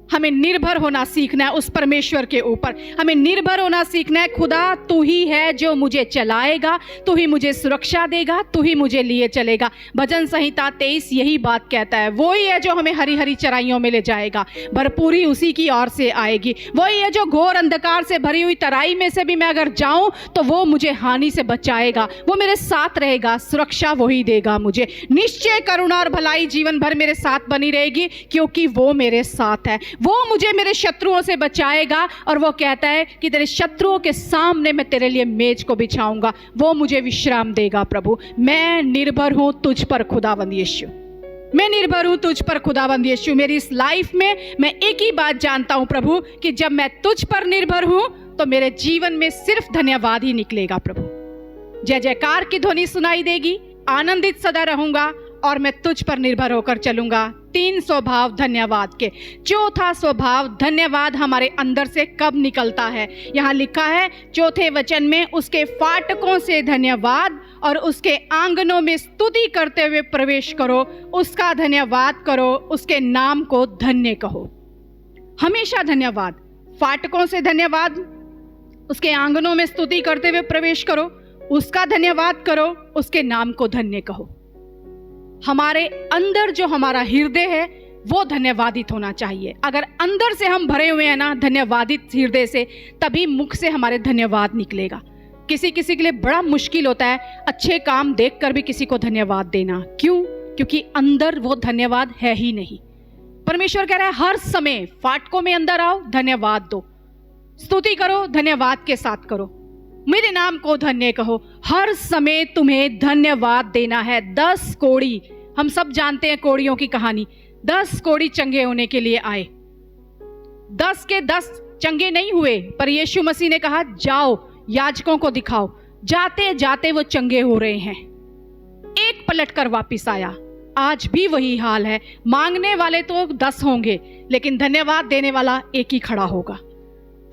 हमें निर्भर होना सीखना है उस परमेश्वर के ऊपर। हमें निर्भर होना सीखना है, खुदा तू ही है जो मुझे चलाएगा, तू ही मुझे सुरक्षा देगा, तू ही मुझे लिए चलेगा। भजन संहिता 23 यही बात कहता है। वही है जो हमें हरी हरी चराइयों में ले जाएगा, भरपूरी उसी की ओर से आएगी। वही है जो घोर अंधकार से भरी हुई तराई में से भी मैं अगर जाऊं तो वो मुझे हानि से बचाएगा, वो मेरे साथ रहेगा, सुरक्षा वही देगा मुझे। निश्चय करुणा और भलाई जीवन भर मेरे साथ बनी रहेगी, क्योंकि वो मेरे साथ है। वो मुझे मेरे शत्रुओं से बचाएगा, और वो कहता है कि तेरे शत्रुओं के सामने मैं तेरे लिए मेज को बिछाऊंगा। वो मुझे विश्राम देगा। प्रभु, मैं निर्भर हूं तुझ पर खुदावंद यीशु, मैं निर्भर हूं तुझ पर खुदावंद यीशु। मेरी इस लाइफ में मैं एक ही बात जानता हूं प्रभु, कि जब मैं तुझ पर निर्भर हूं तो मेरे जीवन में सिर्फ धन्यवाद ही निकलेगा। प्रभु, जय जयकार की ध्वनि सुनाई देगी, आनंदित सदा रहूंगा और मैं तुझ पर निर्भर होकर चलूंगा। 3 स्वभाव धन्यवाद के। चौथा स्वभाव धन्यवाद हमारे अंदर से कब निकलता है? यहाँ लिखा है 4थे वचन में, उसके फाटकों से धन्यवाद और उसके आंगनों में स्तुति करते हुए प्रवेश करो, उसका धन्यवाद करो, उसके नाम को धन्य कहो। हमेशा धन्यवाद। फाटकों से धन्यवाद, उसके आंगनों में स्तुति करते हुए प्रवेश करो, उसका धन्यवाद करो, उसके नाम को धन्य कहो। हमारे अंदर जो हमारा हृदय है वो धन्यवादित होना चाहिए। अगर अंदर से हम भरे हुए हैं ना धन्यवादित हृदय से, तभी मुख से हमारे धन्यवाद निकलेगा। किसी किसी के लिए बड़ा मुश्किल होता है अच्छे काम देखकर भी किसी को धन्यवाद देना। क्यों? क्योंकि अंदर वो धन्यवाद है ही नहीं। परमेश्वर कह रहा है हर समय फाटकों में अंदर आओ, धन्यवाद दो, स्तुति करो, धन्यवाद के साथ करो, मेरे नाम को धन्य कहो। हर समय तुम्हें धन्यवाद देना है। 10 कोढ़ी, हम सब जानते हैं कोढ़ियों की कहानी। 10 कोढ़ी चंगे होने के लिए आए, 10 के 10 चंगे नहीं हुए, पर यीशु मसीह ने कहा जाओ याजकों को दिखाओ। जाते जाते वो चंगे हो रहे हैं। एक पलट कर वापिस आया। आज भी वही हाल है। मांगने वाले तो 10 होंगे, लेकिन धन्यवाद देने वाला एक ही खड़ा होगा।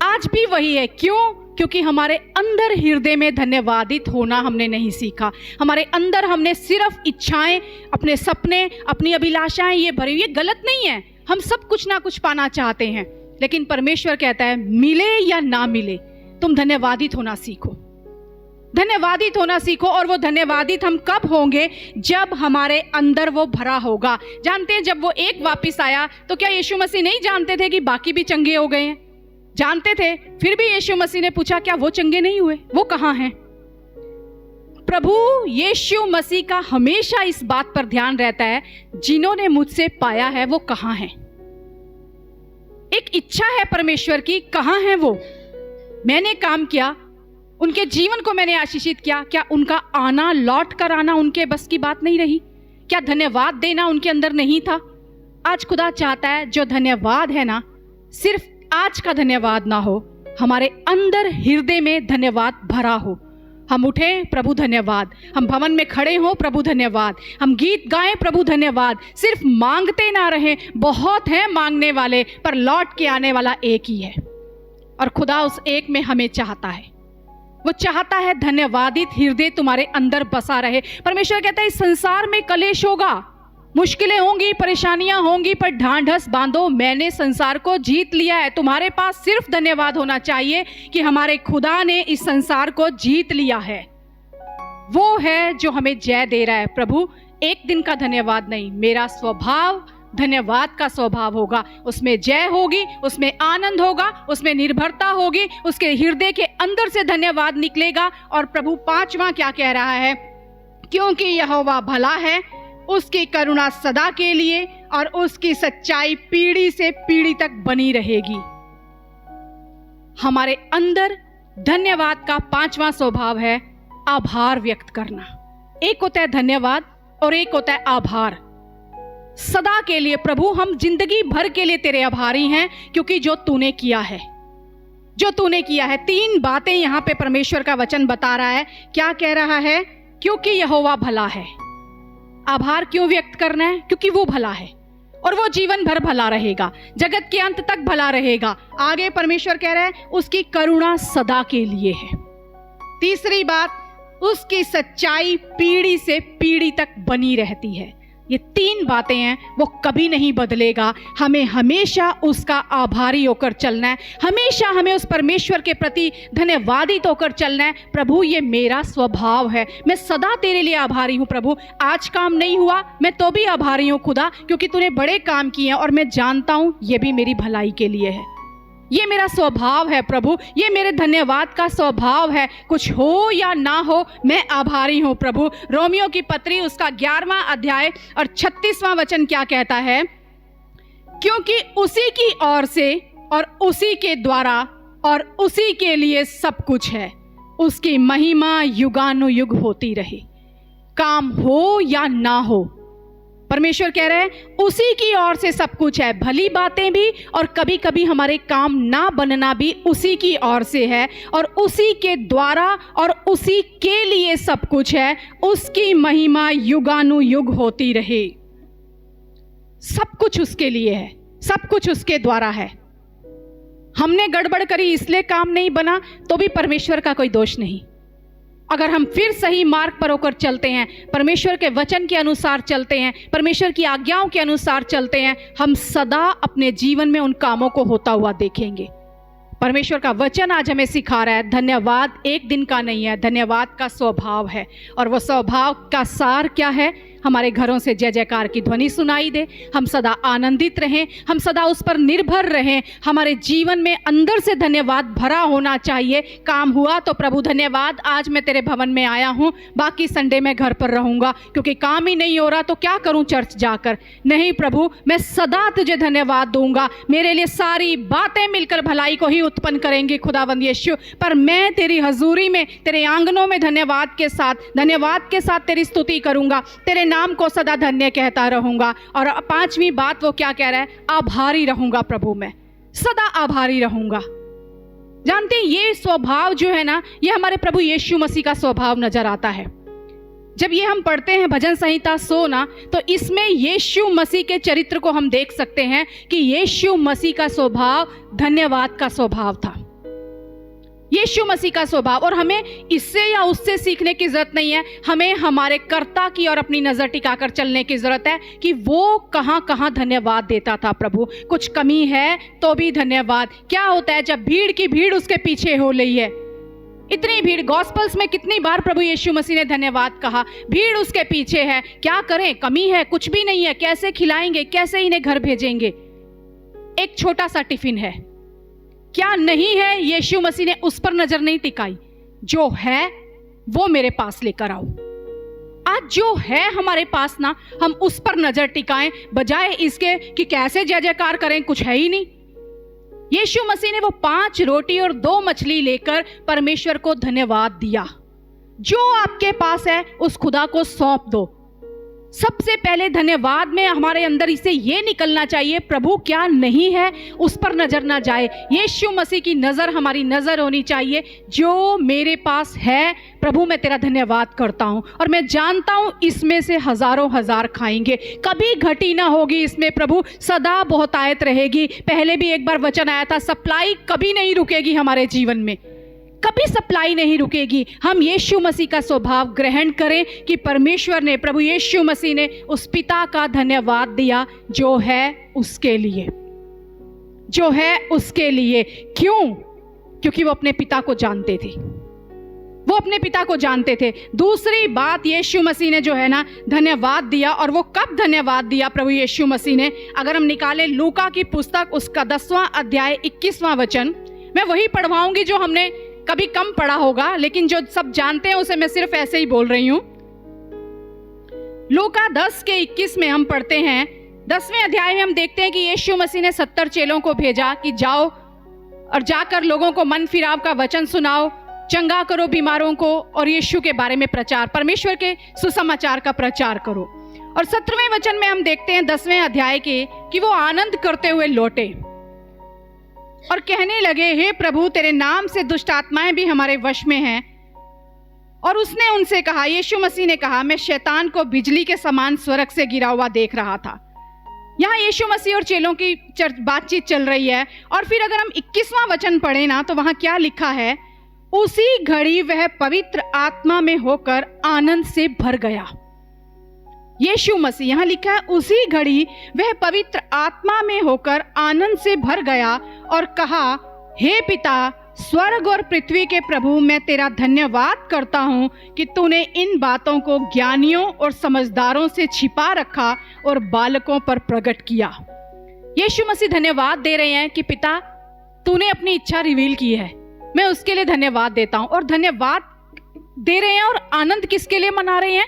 आज भी वही है। क्यों? क्योंकि हमारे अंदर हृदय में धन्यवादित होना हमने नहीं सीखा। हमारे अंदर हमने सिर्फ इच्छाएं, अपने सपने, अपनी अभिलाषाएं ये भरी हुई। ये गलत नहीं है, हम सब कुछ ना कुछ पाना चाहते हैं, लेकिन परमेश्वर कहता है मिले या ना मिले, तुम धन्यवादित होना सीखो, धन्यवादित होना सीखो। और वो धन्यवादित हम कब होंगे? जब हमारे अंदर वो भरा होगा। जानते हैं जब वो एक वापिस आया तो क्या यीशु मसीह नहीं जानते थे कि बाकी भी चंगे हो गए हैं? जानते थे। फिर भी यीशु मसीह ने पूछा क्या वो चंगे नहीं हुए? वो कहां हैं? प्रभु यीशु मसीह का हमेशा इस बात पर ध्यान रहता है, जिन्होंने मुझसे पाया है वो कहां हैं। एक इच्छा है परमेश्वर की, कहां हैं वो? मैंने काम किया, उनके जीवन को मैंने आशीषित किया, क्या उनका आना, लौट कर आना उनके बस की बात नहीं रही? क्या धन्यवाद देना उनके अंदर नहीं था? आज खुदा चाहता है जो धन्यवाद है ना, सिर्फ आज का धन्यवाद ना हो, हमारे अंदर हृदय में धन्यवाद भरा हो। हम उठे, प्रभु धन्यवाद। हम भवन में खड़े हों, प्रभु धन्यवाद। हम गीत गाएं, प्रभु धन्यवाद। सिर्फ मांगते ना रहें। बहुत हैं मांगने वाले, पर लौट के आने वाला एक ही है, और खुदा उस एक में हमें चाहता है। वो चाहता है धन्यवादित हृदय तुम्हारे अंदर बसा रहे। परमेश्वर कहता है इस संसार में कलेश होगा, मुश्किलें होंगी, परेशानियां होंगी, पर ढांढस बांधो, मैंने संसार को जीत लिया है। तुम्हारे पास सिर्फ धन्यवाद होना चाहिए कि हमारे खुदा ने इस संसार को जीत लिया है। वो है जो हमें जय दे रहा है। प्रभु एक दिन का धन्यवाद नहीं, मेरा स्वभाव धन्यवाद का स्वभाव होगा। उसमें जय होगी, उसमें आनंद होगा, उसमें निर्भरता होगी, उसके हृदय के अंदर से धन्यवाद निकलेगा। और प्रभु 5वां क्या कह रहा है? क्योंकि यहोवा भला है, उसकी करुणा सदा के लिए और उसकी सच्चाई पीढ़ी से पीढ़ी तक बनी रहेगी। हमारे अंदर धन्यवाद का 5वां स्वभाव है आभार व्यक्त करना। एक होता है धन्यवाद और एक होता है आभार। सदा के लिए प्रभु हम जिंदगी भर के लिए तेरे आभारी हैं, क्योंकि जो तूने किया है, जो तूने किया है। 3 बातें यहां पे परमेश्वर का वचन बता रहा है। क्या कह रहा है? क्योंकि यहोवा भला है। आभार क्यों व्यक्त करना है? क्योंकि वो भला है और वो जीवन भर भला रहेगा, जगत के अंत तक भला रहेगा। आगे परमेश्वर कह रहा है उसकी करुणा सदा के लिए है। तीसरी बात, उसकी सच्चाई पीढ़ी से पीढ़ी तक बनी रहती है। ये 3 बातें हैं, वो कभी नहीं बदलेगा। हमें हमेशा उसका आभारी होकर चलना है, हमेशा हमें उस परमेश्वर के प्रति धन्यवादित होकर चलना है। प्रभु ये मेरा स्वभाव है, मैं सदा तेरे लिए आभारी हूँ प्रभु। आज काम नहीं हुआ, मैं तो भी आभारी हूँ खुदा, क्योंकि तूने बड़े काम किए हैं और मैं जानता हूँ ये भी मेरी भलाई के लिए है। ये मेरा स्वभाव है प्रभु, ये मेरे धन्यवाद का स्वभाव है। कुछ हो या ना हो, मैं आभारी हूँ प्रभु। रोमियो की पत्री उसका 11वां अध्याय और 36वां वचन क्या कहता है? क्योंकि उसी की ओर से और उसी के द्वारा और उसी के लिए सब कुछ है, उसकी महिमा युगानुयुग होती रहे। काम हो या ना हो, परमेश्वर कह रहे हैं उसी की ओर से सब कुछ है। भली बातें भी और कभी कभी हमारे काम ना बनना भी उसी की ओर से है, और उसी के द्वारा और उसी के लिए सब कुछ है, उसकी महिमा युगानुयुग होती रहे। सब कुछ उसके लिए है, सब कुछ उसके द्वारा है। हमने गड़बड़ करी इसलिए काम नहीं बना तो भी परमेश्वर का कोई दोष नहीं। अगर हम फिर सही मार्ग पर होकर चलते हैं, परमेश्वर के वचन के अनुसार चलते हैं, परमेश्वर की आज्ञाओं के अनुसार चलते हैं, हम सदा अपने जीवन में उन कामों को होता हुआ देखेंगे। परमेश्वर का वचन आज हमें सिखा रहा है, धन्यवाद एक दिन का नहीं है, धन्यवाद का स्वभाव है। और वह स्वभाव का सार क्या है? हमारे घरों से जय जयकार की ध्वनि सुनाई दे, हम सदा आनंदित रहें, हम सदा उस पर निर्भर रहें। हमारे जीवन में अंदर से धन्यवाद भरा होना चाहिए। काम हुआ तो प्रभु धन्यवाद, आज मैं तेरे भवन में आया हूँ, बाकी संडे में घर पर रहूँगा, क्योंकि काम ही नहीं हो रहा तो क्या करूँ चर्च जाकर। नहीं प्रभु, मैं सदा तुझे धन्यवाद दूंगा। मेरे लिए सारी बातें मिलकर भलाई को ही उत्पन्न करेंगे खुदावंद यीशु, पर मैं तेरी हजूरी में, तेरे आंगनों में धन्यवाद के साथ तेरी स्तुति करूँगा, तेरे नाम को सदा धन्य कहता रहूंगा। और 5वीं बात वो क्या कह रहा है? आभारी रहूंगा प्रभु, मैं सदा आभारी रहूंगा। जानते हैं ये स्वभाव जो है ना, ये हमारे प्रभु यीशु मसीह का स्वभाव नजर आता है। जब ये हम पढ़ते हैं भजन संहिता 100 ना, तो इसमें यीशु मसीह के चरित्र को हम देख सकते हैं कि यीशु मसीह का स्वभाव धन्यवाद का स्वभाव था, यीशु मसीह का स्वभाव। और हमें इससे या उससे सीखने की जरूरत नहीं है, हमें हमारे कर्ता की और अपनी नजर टिकाकर चलने की जरूरत है कि वो कहां कहां धन्यवाद देता था प्रभु। कुछ कमी है तो भी धन्यवाद। क्या होता है जब भीड़ की भीड़ उसके पीछे हो रही है, इतनी भीड़, गॉस्पल्स में कितनी बार प्रभु यीशु मसीह ने धन्यवाद कहा, भीड़ उसके पीछे है, क्या करें, कमी है, कुछ भी नहीं है, कैसे खिलाएंगे, कैसे इन्हें घर भेजेंगे। एक छोटा सा टिफिन है, क्या नहीं है, यीशु मसीह ने उस पर नजर नहीं टिकाई। जो है वो मेरे पास लेकर आओ। आज जो है हमारे पास ना, हम उस पर नजर टिकाएं, बजाय इसके कि कैसे जय जयकार करें, कुछ है ही नहीं। यीशु मसीह ने वो 5 रोटी और 2 मछली लेकर परमेश्वर को धन्यवाद दिया। जो आपके पास है उस खुदा को सौंप दो। सबसे पहले धन्यवाद में हमारे अंदर इसे ये निकलना चाहिए, प्रभु क्या नहीं है उस पर नजर ना जाए, यीशु मसीह की नजर हमारी नजर होनी चाहिए। जो मेरे पास है प्रभु, मैं तेरा धन्यवाद करता हूं, और मैं जानता हूं इसमें से हजारों हजार खाएंगे, कभी घटी ना होगी इसमें प्रभु, सदा बहुतायत रहेगी। पहले भी एक बार वचन आया था, सप्लाई कभी नहीं रुकेगी हमारे जीवन में, कभी सप्लाई नहीं रुकेगी। हम यीशु मसीह का स्वभाव ग्रहण करें कि परमेश्वर ने, प्रभु यीशु मसीह ने उस पिता का धन्यवाद दिया जो है उसके लिए, जो है उसके लिए। क्यों? क्योंकि वो अपने पिता को जानते थे, वो अपने पिता को जानते थे। दूसरी बात, यीशु मसीह ने जो है ना धन्यवाद दिया, और वो कब धन्यवाद दिया प्रभु यीशु मसीह ने? अगर हम निकालें लूका की पुस्तक उसका 10वां अध्याय 21वां वचन, मैं वही पढ़वाऊंगी जो हमने कभी कम पढ़ा होगा, लेकिन जो सब जानते हैं उसे मैं सिर्फ ऐसे ही बोल रही हूं। लूका 10 के 21 में हम पढ़ते हैं, 10वें अध्याय में हम देखते हैं कि यीशु मसीह ने 70 चेलों को भेजा कि जाओ और जाकर लोगों को मन फिराव का वचन सुनाओ, चंगा करो बीमारों को, और यीशु के बारे में प्रचार, परमेश्वर के सुसमाचार का प्रचार करो। और 17वें वचन में हम देखते हैं 10वें अध्याय के कि वो आनंद करते हुए लौटे और कहने लगे, हे प्रभु तेरे नाम से दुष्ट आत्माएं भी हमारे वश में हैं। और उसने उनसे कहा, यीशु मसीह ने कहा, मैं शैतान को बिजली के समान स्वर्ग से गिरा हुआ देख रहा था। यहाँ यीशु मसीह और चेलों की बातचीत चल रही है। और फिर अगर हम 21वां वचन पढ़े ना, तो वहां क्या लिखा है? उसी घड़ी वह पवित्र आत्मा में होकर आनंद से भर गया। यीशु मसीह, यहाँ लिखा है, उसी घड़ी वह पवित्र आत्मा में होकर आनंद से भर गया और कहा, हे पिता, स्वर्ग और पृथ्वी के प्रभु, मैं तेरा धन्यवाद करता हूँ कि तूने इन बातों को ज्ञानियों और समझदारों से छिपा रखा और बालकों पर प्रकट किया। यीशु मसीह धन्यवाद दे रहे हैं कि पिता, तूने अपनी इच्छा रिवील की है, मैं उसके लिए धन्यवाद देता हूँ। और धन्यवाद दे रहे हैं और आनंद किसके लिए मना रहे हैं?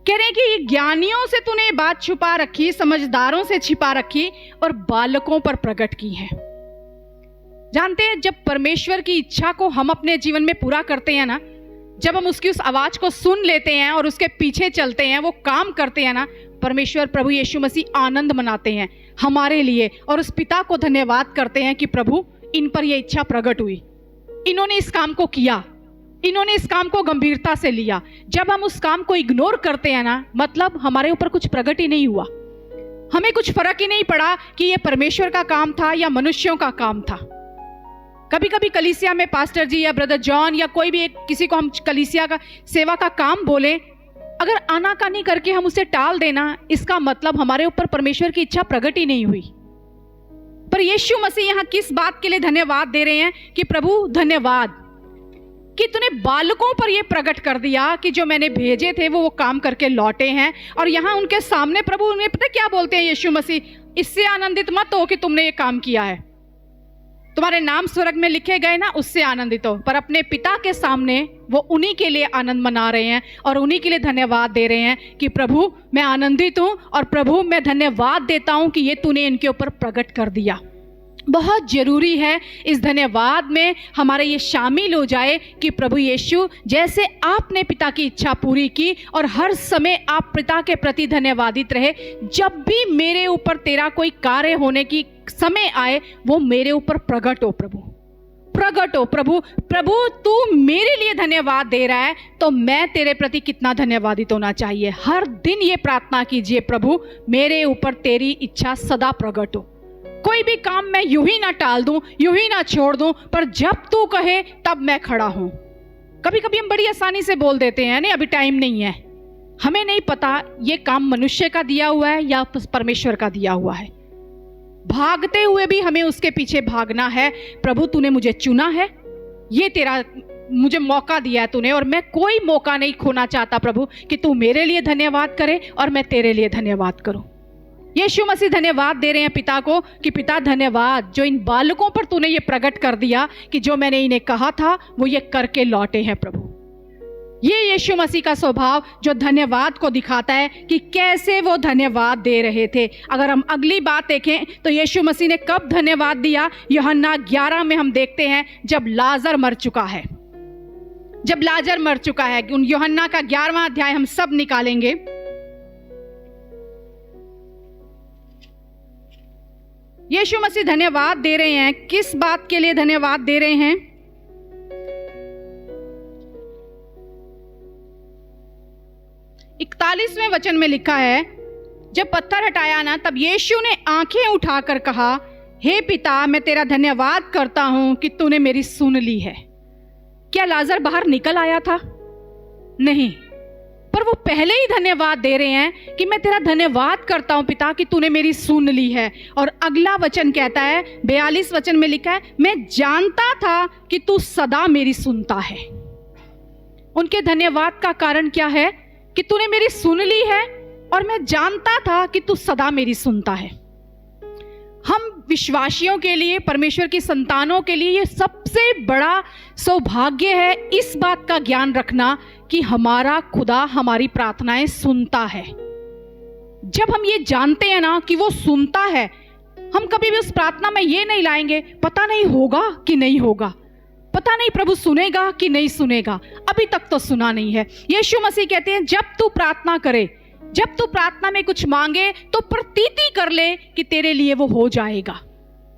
कह रहे हैं कि ज्ञानियों से तूने ये बात छुपा रखी, समझदारों से छिपा रखी और बालकों पर प्रकट की है। जानते हैं, जब परमेश्वर की इच्छा को हम अपने जीवन में पूरा करते हैं ना, जब हम उसकी उस आवाज को सुन लेते हैं और उसके पीछे चलते हैं, वो काम करते हैं ना, परमेश्वर प्रभु यीशु मसीह आनंद मनाते हैं हमारे लिए और उस पिता को धन्यवाद करते हैं कि प्रभु, इन पर यह इच्छा प्रकट हुई, इन्होंने इस काम को किया, इन्होंने इस काम को गंभीरता से लिया। जब हम उस काम को इग्नोर करते हैं ना, मतलब हमारे ऊपर कुछ प्रकट ही नहीं हुआ, हमें कुछ फर्क ही नहीं पड़ा कि यह परमेश्वर का काम था या मनुष्यों का काम था। कभी कभी कलीसिया में पास्टर जी या ब्रदर जॉन या कोई भी एक किसी को हम कलीसिया का सेवा का काम बोले, अगर आनाकानी करके हम उसे टाल देना, इसका मतलब हमारे ऊपर परमेश्वर की इच्छा प्रकट ही नहीं हुई। पर यीशु मसीह यहाँ किस बात के लिए धन्यवाद दे रहे हैं कि प्रभु धन्यवाद कि तूने बालकों पर यह प्रकट कर दिया कि जो मैंने भेजे थे वो काम करके लौटे हैं। और यहाँ उनके सामने प्रभु उन्हें पता क्या बोलते हैं यीशु मसीह, इससे आनंदित मत हो कि तुमने ये काम किया है, तुम्हारे नाम स्वर्ग में लिखे गए ना, उससे आनंदित हो। पर अपने पिता के सामने वो उन्हीं के लिए आनंद मना रहे हैं और उन्हीं के लिए धन्यवाद दे रहे हैं कि प्रभु मैं आनंदित हूं और प्रभु मैं धन्यवाद देता हूं कि ये तूने इनके ऊपर प्रकट कर दिया। बहुत जरूरी है इस धन्यवाद में हमारे ये शामिल हो जाए कि प्रभु यीशु, जैसे आपने पिता की इच्छा पूरी की और हर समय आप पिता के प्रति धन्यवादित रहे, जब भी मेरे ऊपर तेरा कोई कार्य होने की समय आए वो मेरे ऊपर प्रकट हो। प्रभु प्रकट हो। प्रभु प्रभु तू मेरे लिए धन्यवाद दे रहा है तो मैं तेरे प्रति कितना धन्यवादित होना चाहिए। हर दिन ये प्रार्थना कीजिए, प्रभु मेरे ऊपर तेरी इच्छा सदा प्रकट हो, कोई भी काम मैं यूं ही ना टाल दूं, यूं ही ना छोड़ दूं, पर जब तू कहे तब मैं खड़ा हूं। कभी कभी हम बड़ी आसानी से बोल देते हैं, नहीं अभी टाइम नहीं है, हमें नहीं पता ये काम मनुष्य का दिया हुआ है या परमेश्वर का दिया हुआ है। भागते हुए भी हमें उसके पीछे भागना है। प्रभु तूने मुझे चुना है, ये तेरा मुझे मौका दिया है तूने, और मैं कोई मौका नहीं खोना चाहता प्रभु कि तू मेरे लिए धन्यवाद करे और मैं तेरे लिए धन्यवाद करूं। यीशु मसीह धन्यवाद दे रहे हैं पिता को कि पिता धन्यवाद, जो इन बालकों पर तूने ये प्रकट कर दिया कि जो मैंने इन्हें कहा था वो ये करके लौटे हैं। प्रभु ये यीशु मसीह का स्वभाव जो धन्यवाद को दिखाता है कि कैसे वो धन्यवाद दे रहे थे। अगर हम अगली बात देखें तो यीशु मसीह ने कब धन्यवाद दिया, यूहन्ना 11 में हम देखते हैं जब लाजर मर चुका है। जब लाजर मर चुका है, उन यूहन्ना का 11वां अध्याय हम सब निकालेंगे। यीशु मसीह धन्यवाद दे रहे हैं, किस बात के लिए धन्यवाद दे रहे हैं? 41वें वचन में लिखा है, जब पत्थर हटाया ना, तब यीशु ने आंखें उठाकर कहा, हे पिता मैं तेरा धन्यवाद करता हूं कि तूने मेरी सुन ली है। क्या लाजर बाहर निकल आया था? नहीं, पर वो पहले ही धन्यवाद दे रहे हैं कि मैं तेरा धन्यवाद करता हूं पिता कि तूने मेरी सुन ली है। और अगला वचन कहता है, 42 वचन में लिखा है, मैं जानता था कि तू सदा मेरी सुनता है। उनके धन्यवाद का कारण क्या है? कि तूने मेरी सुन ली है और मैं जानता था कि तू सदा मेरी सुनता है। हम विश्वासियों के लिए, परमेश्वर की संतानों के लिए ये सबसे बड़ा सौभाग्य है इस बात का ज्ञान रखना कि हमारा खुदा हमारी प्रार्थनाएं सुनता है। जब हम ये जानते हैं ना कि वो सुनता है, हम कभी भी उस प्रार्थना में ये नहीं लाएंगे पता नहीं होगा कि नहीं होगा, पता नहीं प्रभु सुनेगा कि नहीं सुनेगा, अभी तक तो सुना नहीं है। यीशु मसीह कहते हैं जब तू प्रार्थना करे, जब तू प्रार्थना में कुछ मांगे तो प्रतीति कर ले कि तेरे लिए वो हो जाएगा।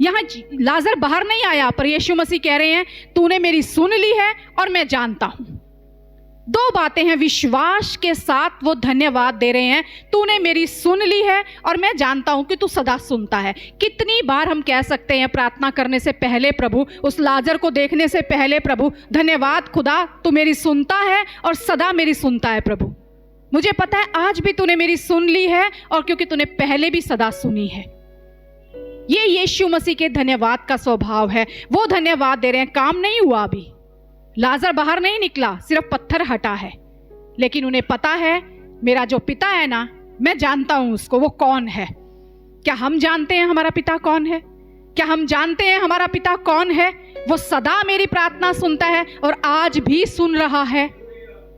यहाँ लाजर बाहर नहीं आया, पर यीशु मसीह कह रहे हैं तूने मेरी सुन ली है और मैं जानता हूं। दो बातें हैं, विश्वास के साथ वो धन्यवाद दे रहे हैं, तूने मेरी सुन ली है और मैं जानता हूं कि तू सदा सुनता है। कितनी बार हम कह सकते हैं प्रार्थना करने से पहले, प्रभु उस लाजर को देखने से पहले, प्रभु धन्यवाद खुदा तू मेरी सुनता है और सदा मेरी सुनता है। प्रभु मुझे पता है आज भी तूने मेरी सुन ली है, और क्योंकि तूने पहले भी सदा सुनी है। ये यीशु मसीह के धन्यवाद का स्वभाव है। वो धन्यवाद दे रहे हैं। काम नहीं हुआ अभी, लाजर बाहर नहीं निकला, सिर्फ पत्थर हटा है, लेकिन उन्हें पता है मेरा जो पिता है ना, मैं जानता हूं उसको, वो कौन है। क्या हम जानते हैं हमारा पिता कौन है? क्या हम जानते हैं हमारा पिता कौन है? वो सदा मेरी प्रार्थना सुनता है और आज भी सुन रहा है।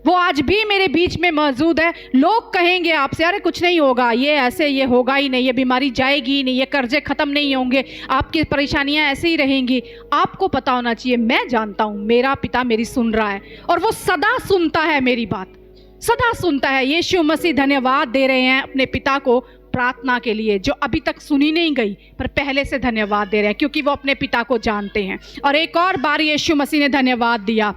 वो आज भी मेरे बीच में मौजूद है। लोग कहेंगे आपसे, अरे कुछ नहीं होगा, ये ऐसे, ये होगा ही नहीं, ये बीमारी जाएगी ही नहीं, ये कर्जे खत्म नहीं होंगे, आपकी परेशानियां ऐसे ही रहेंगी। आपको पता होना चाहिए, मैं जानता हूं मेरा पिता मेरी सुन रहा है, और वो सदा सुनता है मेरी बात, सदा सुनता है। यीशु मसीह धन्यवाद दे रहे हैं अपने पिता को प्रार्थना के लिए, जो अभी तक सुनी नहीं गई, पर पहले से धन्यवाद दे रहे हैं क्योंकि वो अपने पिता को जानते हैं। और एक और बार यीशु मसीह ने धन्यवाद दिया।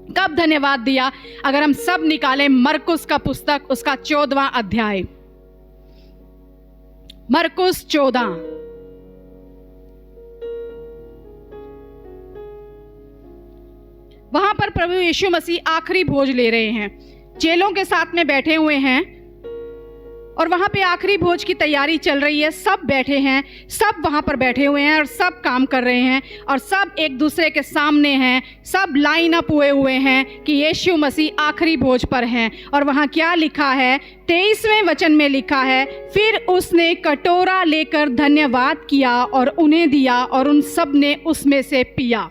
कब धन्यवाद दिया? अगर हम सब निकालें मरकुस का पुस्तक, उसका 14वां अध्याय, मरकुस 14। वहां पर प्रभु यीशु मसीह आखिरी भोज ले रहे हैं, चेलों के साथ में बैठे हुए हैं, और वहां पे आखिरी भोज की तैयारी चल रही है। सब बैठे हैं, सब वहां पर बैठे हुए हैं और सब काम कर रहे हैं, और सब एक दूसरे के सामने हैं, सब लाइन अप हुए हैं कि यीशु मसीह आखिरी भोज पर हैं। और वहां क्या लिखा है? 23वें वचन में लिखा है, फिर उसने कटोरा लेकर धन्यवाद किया और उन्हें दिया, और उन सब ने उसमें से पिया।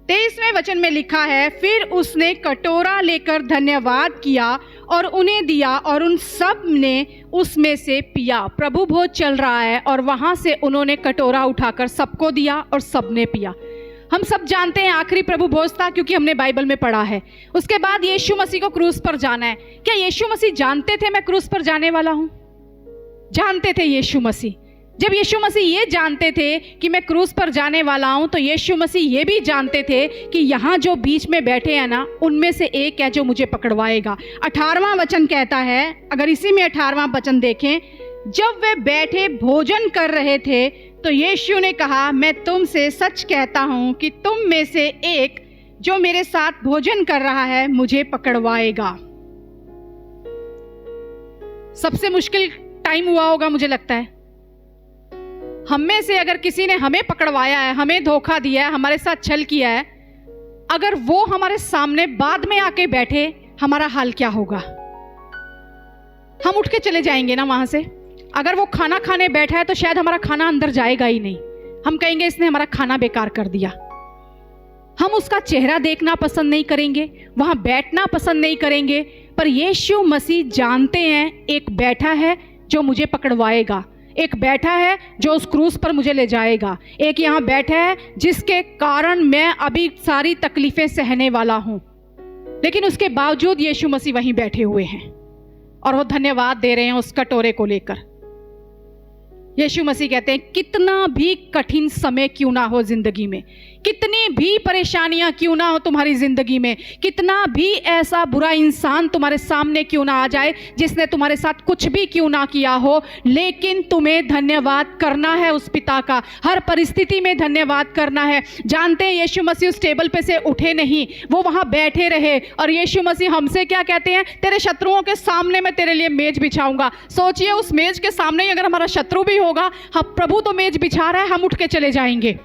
23वें वचन में लिखा है, फिर उसने कटोरा लेकर धन्यवाद किया और उन्हें दिया, और उन सब ने उसमें से पिया। प्रभु भोज चल रहा है और वहां से उन्होंने कटोरा उठाकर सबको दिया और सबने पिया। हम सब जानते हैं आखिरी प्रभु भोज था, क्योंकि हमने बाइबल में पढ़ा है। उसके बाद यीशु मसीह को क्रूस पर जाना है। क्या यीशु मसीह जानते थे मैं क्रूस पर जाने वाला हूं? जानते थे यीशु मसीह। जब यीशु मसीह ये जानते थे कि मैं क्रूस पर जाने वाला हूं, तो यीशु मसीह ये भी जानते थे कि यहाँ जो बीच में बैठे हैं ना, उनमें से एक है जो मुझे पकड़वाएगा। 18वां वचन कहता है, अगर इसी में 18वां वचन देखें, जब वे बैठे भोजन कर रहे थे तो यीशु ने कहा, मैं तुमसे सच कहता हूं कि तुम में से एक जो मेरे साथ भोजन कर रहा है मुझे पकड़वाएगा। सबसे मुश्किल टाइम हुआ होगा मुझे लगता है। हम में से अगर किसी ने हमें पकड़वाया है, हमें धोखा दिया है, हमारे साथ छल किया है, अगर वो हमारे सामने बाद में आके बैठे, हमारा हाल क्या होगा? हम उठ के चले जाएंगे ना वहां से। अगर वो खाना खाने बैठा है तो शायद हमारा खाना अंदर जाएगा ही नहीं। हम कहेंगे इसने हमारा खाना बेकार कर दिया। हम उसका चेहरा देखना पसंद नहीं करेंगे, वहां बैठना पसंद नहीं करेंगे। पर यीशु मसीह जानते हैं, एक बैठा है जो मुझे पकड़वाएगा, एक बैठा है जो उस क्रूस पर मुझे ले जाएगा, एक यहाँ बैठा है जिसके कारण मैं अभी सारी तकलीफें सहने वाला हूं। लेकिन उसके बावजूद यीशु मसीह वहीं बैठे हुए हैं और वो धन्यवाद दे रहे हैं उस कटोरे को लेकर। यीशु मसीह कहते हैं, कितना भी कठिन समय क्यों ना हो जिंदगी में, कितनी भी परेशानियां क्यों ना हो तुम्हारी जिंदगी में, कितना भी ऐसा बुरा इंसान तुम्हारे सामने क्यों ना आ जाए जिसने तुम्हारे साथ कुछ भी क्यों ना किया हो, लेकिन तुम्हें धन्यवाद करना है उस पिता का। हर परिस्थिति में धन्यवाद करना है। जानते हैं यीशु मसीह उस टेबल पे से उठे नहीं, वो वहां बैठे रहे। और यीशु मसीह हमसे क्या कहते हैं? तेरे शत्रुओं के सामने मैं तेरे लिए मेज बिछाऊंगा। सोचिए, उस मेज के सामने ही अगर हमारा शत्रु भी होगा, हम प्रभु तो मेज बिछा रहा है, हम उठ के चले जाएंगे।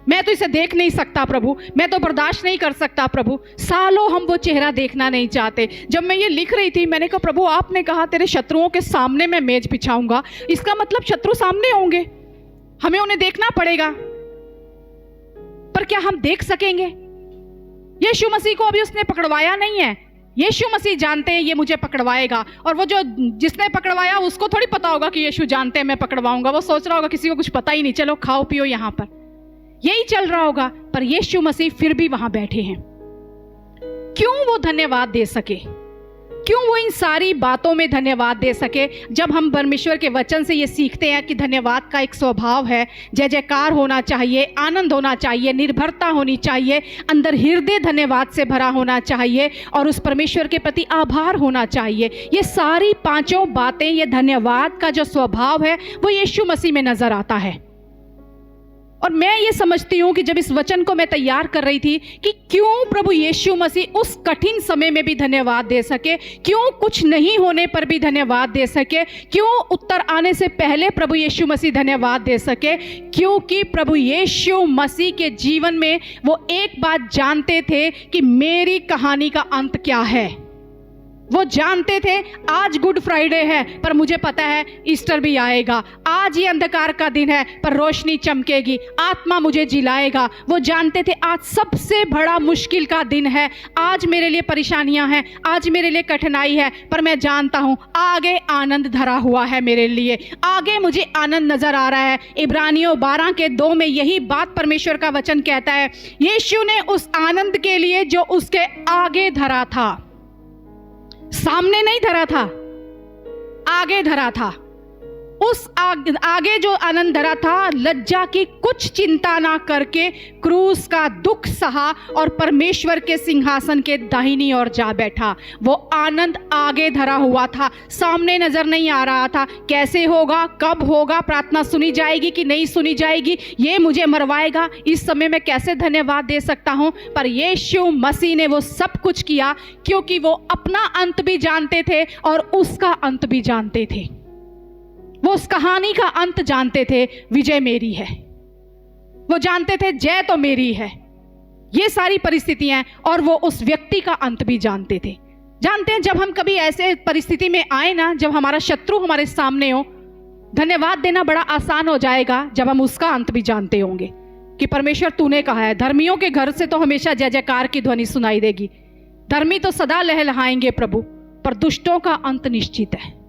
मैं तो इसे देख नहीं सकता प्रभु, मैं तो बर्दाश्त नहीं कर सकता प्रभु। सालों हम वो चेहरा देखना नहीं चाहते। जब मैं ये लिख रही थी, मैंने कहा प्रभु आपने कहा तेरे शत्रुओं के सामने मैं मेज बिछाऊंगा, इसका मतलब शत्रु सामने होंगे, हमें उन्हें देखना पड़ेगा। पर क्या हम देख सकेंगे? यीशु मसीह को अभी उसने पकड़वाया नहीं है। यीशु मसीह जानते हैं ये मुझे पकड़वाएगा, और वो जो जिसने पकड़वाया उसको थोड़ी पता होगा कि यीशु जानते हैं मैं पकड़वाऊंगा। वो सोच रहा होगा किसी को कुछ पता ही नहीं, चलो खाओ पियो यहाँ पर, यही चल रहा होगा। पर यीशु मसीह फिर भी वहां बैठे हैं। क्यों वो धन्यवाद दे सके? क्यों वो इन सारी बातों में धन्यवाद दे सके? जब हम परमेश्वर के वचन से ये सीखते हैं कि धन्यवाद का एक स्वभाव है, जय जयकार होना चाहिए, आनंद होना चाहिए, निर्भरता होनी चाहिए, अंदर हृदय धन्यवाद से भरा होना चाहिए और उस परमेश्वर के प्रति आभार होना चाहिए। ये सारी पांचों बातें, ये धन्यवाद का जो स्वभाव है वो यीशु मसीह में नजर आता है। और मैं ये समझती हूँ कि जब इस वचन को मैं तैयार कर रही थी कि क्यों प्रभु यीशु मसीह उस कठिन समय में भी धन्यवाद दे सके, क्यों कुछ नहीं होने पर भी धन्यवाद दे सके, क्यों उत्तर आने से पहले प्रभु यीशु मसीह धन्यवाद दे सके, क्योंकि प्रभु यीशु मसीह के जीवन में वो एक बात जानते थे कि मेरी कहानी का अंत क्या है। वो जानते थे आज गुड फ्राइडे है पर मुझे पता है ईस्टर भी आएगा, आज ये अंधकार का दिन है पर रोशनी चमकेगी, आत्मा मुझे जिलाएगा। वो जानते थे आज सबसे बड़ा मुश्किल का दिन है, आज मेरे लिए परेशानियां हैं, आज मेरे लिए कठिनाई है, पर मैं जानता हूं आगे आनंद धरा हुआ है मेरे लिए, आगे मुझे आनंद नजर आ रहा है। इब्रानियों 12:2 में यही बात परमेश्वर का वचन कहता है, यीशु ने उस आनंद के लिए जो उसके आगे धरा था, सामने नहीं धरा था, आगे धरा था, उस आगे जो आनंद धरा था, लज्जा की कुछ चिंता ना करके क्रूस का दुख सहा और परमेश्वर के सिंहासन के दाहिनी ओर जा बैठा। वो आनंद आगे धरा हुआ था, सामने नजर नहीं आ रहा था। कैसे होगा, कब होगा, प्रार्थना सुनी जाएगी कि नहीं सुनी जाएगी, ये मुझे मरवाएगा, इस समय मैं कैसे धन्यवाद दे सकता हूं। पर यीशु मसीह ने वो सब कुछ किया क्योंकि वो अपना अंत भी जानते थे और उसका अंत भी जानते थे। वो उस कहानी का अंत जानते थे, विजय मेरी है। वो जानते थे जय तो मेरी है। ये सारी परिस्थितियां, और वो उस व्यक्ति का अंत भी जानते थे। जानते हैं जब हम कभी ऐसे परिस्थिति में आए ना, जब हमारा शत्रु हमारे सामने हो, धन्यवाद देना बड़ा आसान हो जाएगा जब हम उसका अंत भी जानते होंगे कि परमेश्वर तूने कहा है, धर्मियों के घर से तो हमेशा जय जयकार की ध्वनि सुनाई देगी, धर्मी तो सदा लहलहाएंगे प्रभु, पर दुष्टों का अंत निश्चित है।